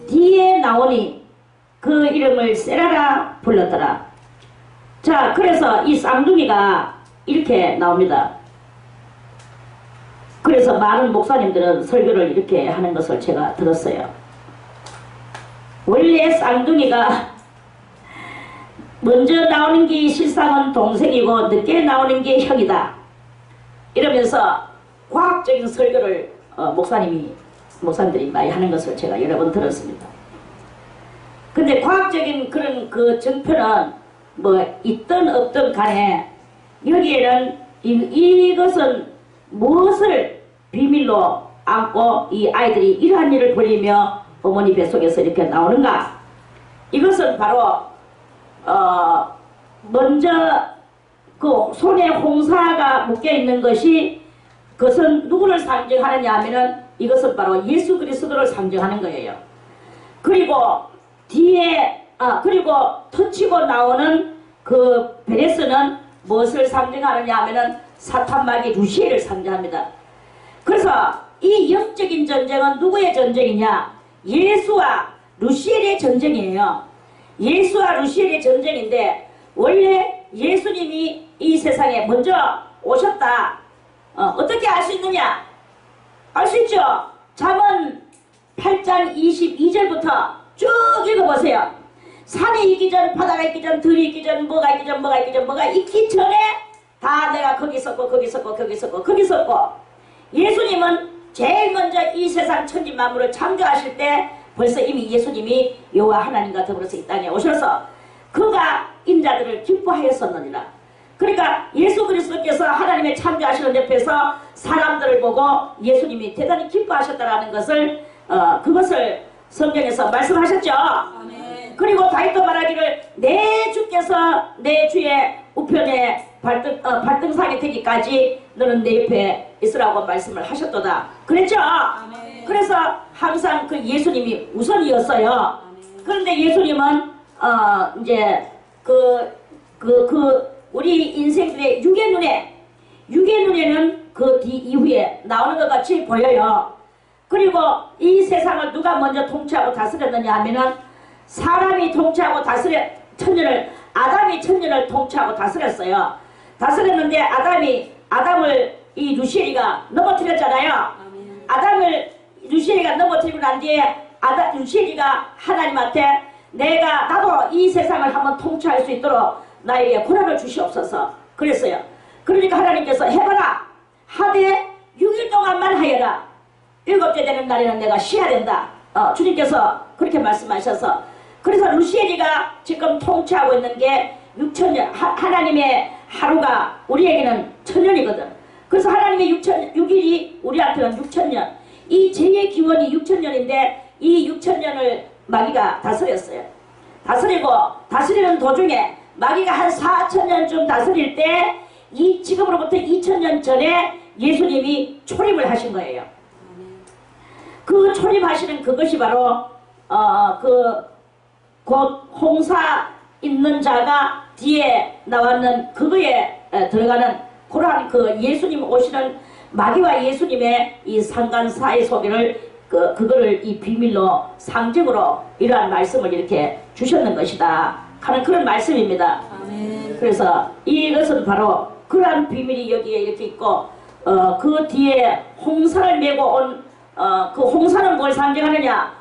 뒤에 나오니 그 이름을 세라라 불렀더라. 자, 그래서 이 쌍둥이가 이렇게 나옵니다. 그래서 많은 목사님들은 설교를 이렇게 하는 것을 제가 들었어요. 원래 쌍둥이가 먼저 나오는 게 실상은 동생이고 늦게 나오는 게 형이다. 이러면서 과학적인 설교를 목사님들이 많이 하는 것을 제가 여러 번 들었습니다. 근데 과학적인 그런 그 증표는 뭐 있든 없든 간에 여기에는 이것은 무엇을 비밀로 안고 이 아이들이 이러한 일을 벌이며 어머니 뱃속에서 이렇게 나오는가? 이것은 바로 먼저 그 손에 홍사가 묶여있는 것이 그것은 누구를 상징하느냐 하면은 이것은 바로 예수 그리스도를 상징하는 거예요. 그리고 뒤에 그리고 터치고 나오는 그 베레스는 무엇을 상징하느냐 하면은 사탄마귀 루시엘을 상징합니다. 그래서 이 영적인 전쟁은 누구의 전쟁이냐? 예수와 루시엘의 전쟁이에요. 예수와 루시엘의 전쟁인데 원래 예수님이 이 세상에 먼저 오셨다. 어떻게 알 수 있느냐? 알 수 있죠? 잠언 8장 22절부터 쭉 읽어보세요. 산이 있기 전, 바다가 있기 전, 들이 있기 전, 뭐가 있기 전, 뭐가 있기 전에 다 내가 거기 있었고 거기 있었고 거기 있었고 거기 있었고. 예수님은 제일 먼저 이 세상 천지 만물을 창조하실 때 벌써 이미 예수님이 여호와 하나님과 더불어서 이 땅에 오셔서 그가 인자들을 기뻐하였었느니라. 그러니까 예수 그리스도께서 하나님의 창조하시는 옆에서 사람들을 보고 예수님이 대단히 기뻐하셨다라는 것을 그것을 성경에서 말씀하셨죠. 아멘. 그리고 다윗도 말하기를 내 주께서 내 주의 우편에 발등상에 되기까지 너는 내 옆에 있으라고 말씀을 하셨도다. 그랬죠? 아멘. 그래서 항상 그 예수님이 우선이었어요. 그런데 예수님은 이제 우리 인생들의 육의 눈에는 그 뒤 이후에 나오는 것 같이 보여요. 그리고 이 세상을 누가 먼저 통치하고 다스렸느냐 하면은 사람이 통치하고 아담이 천년을 통치하고 다스렸어요. 다스렸는데 아담을 이 루시엘이가 넘어뜨렸잖아요. 루시엘이가 넘어뜨리고 난 뒤에 루시엘이가 하나님한테 나도 이 세상을 한번 통치할 수 있도록 나에게 권한을 주시옵소서 그랬어요. 그러니까 하나님께서 해봐라 하되 6일 동안만 하여라. 7째 되는 날에는 내가 쉬어야 된다. 주님께서 그렇게 말씀하셔서 그래서 루시엘이가 지금 통치하고 있는 게 6천년 하나님의 하루가 우리에게는 천년이거든. 그래서 하나님의 6일이 우리한테는 6천년. 이 죄의 기원이 6천년인데 이 6천년을 마귀가 다스렸어요. 다스리는 도중에 마귀가 한 4천년쯤 다스릴 때 이 지금으로부터 2000년 전에 예수님이 초림을 하신 거예요. 그 초림하시는 그것이 바로 곧 홍사 있는 자가 뒤에 나왔는 그거에 들어가는 그러한 그 예수님 오시는 마귀와 예수님의 이 상간 사이 소개를 그거를 이 비밀로 상징으로 이러한 말씀을 이렇게 주셨는 것이다 하는 그런 말씀입니다. 아멘. 그래서 이것은 바로 그러한 비밀이 여기에 이렇게 있고 그 뒤에 홍사를 메고 온 그 홍사는 뭘 상징하느냐?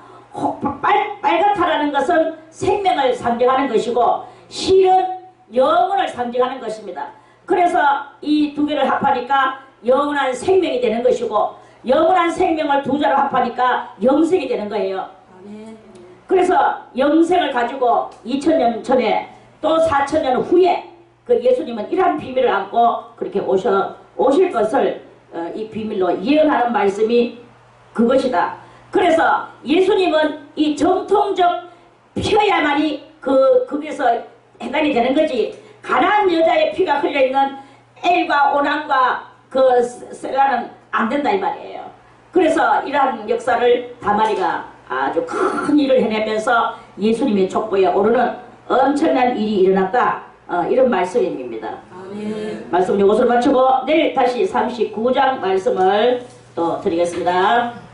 빨갛다라는 것은 생명을 상징하는 것이고 실은 영혼을 상징하는 것입니다. 그래서 이 두 개를 합하니까 영원한 생명이 되는 것이고 영원한 생명을 두 자로 합하니까 영생이 되는 거예요. 아멘. 그래서 영생을 가지고 2000년 전에 또 4000년 후에 그 예수님은 이러한 비밀을 안고 그렇게 오실 것을 이 비밀로 예언하는 말씀이 그것이다. 그래서 예수님은 이 정통적 피어야만이 거기서 해당이 되는 거지. 가난한 여자의 피가 흘려있는 엘과 오남과 그 셀라는 안 된다 이 말이에요. 그래서 이러한 역사를 다마리가 아주 큰 일을 해내면서 예수님의 족보에 오르는 엄청난 일이 일어났다. 이런 말씀입니다. 아멘. 말씀 요것을 마치고 내일 다시 39장 말씀을 또 드리겠습니다.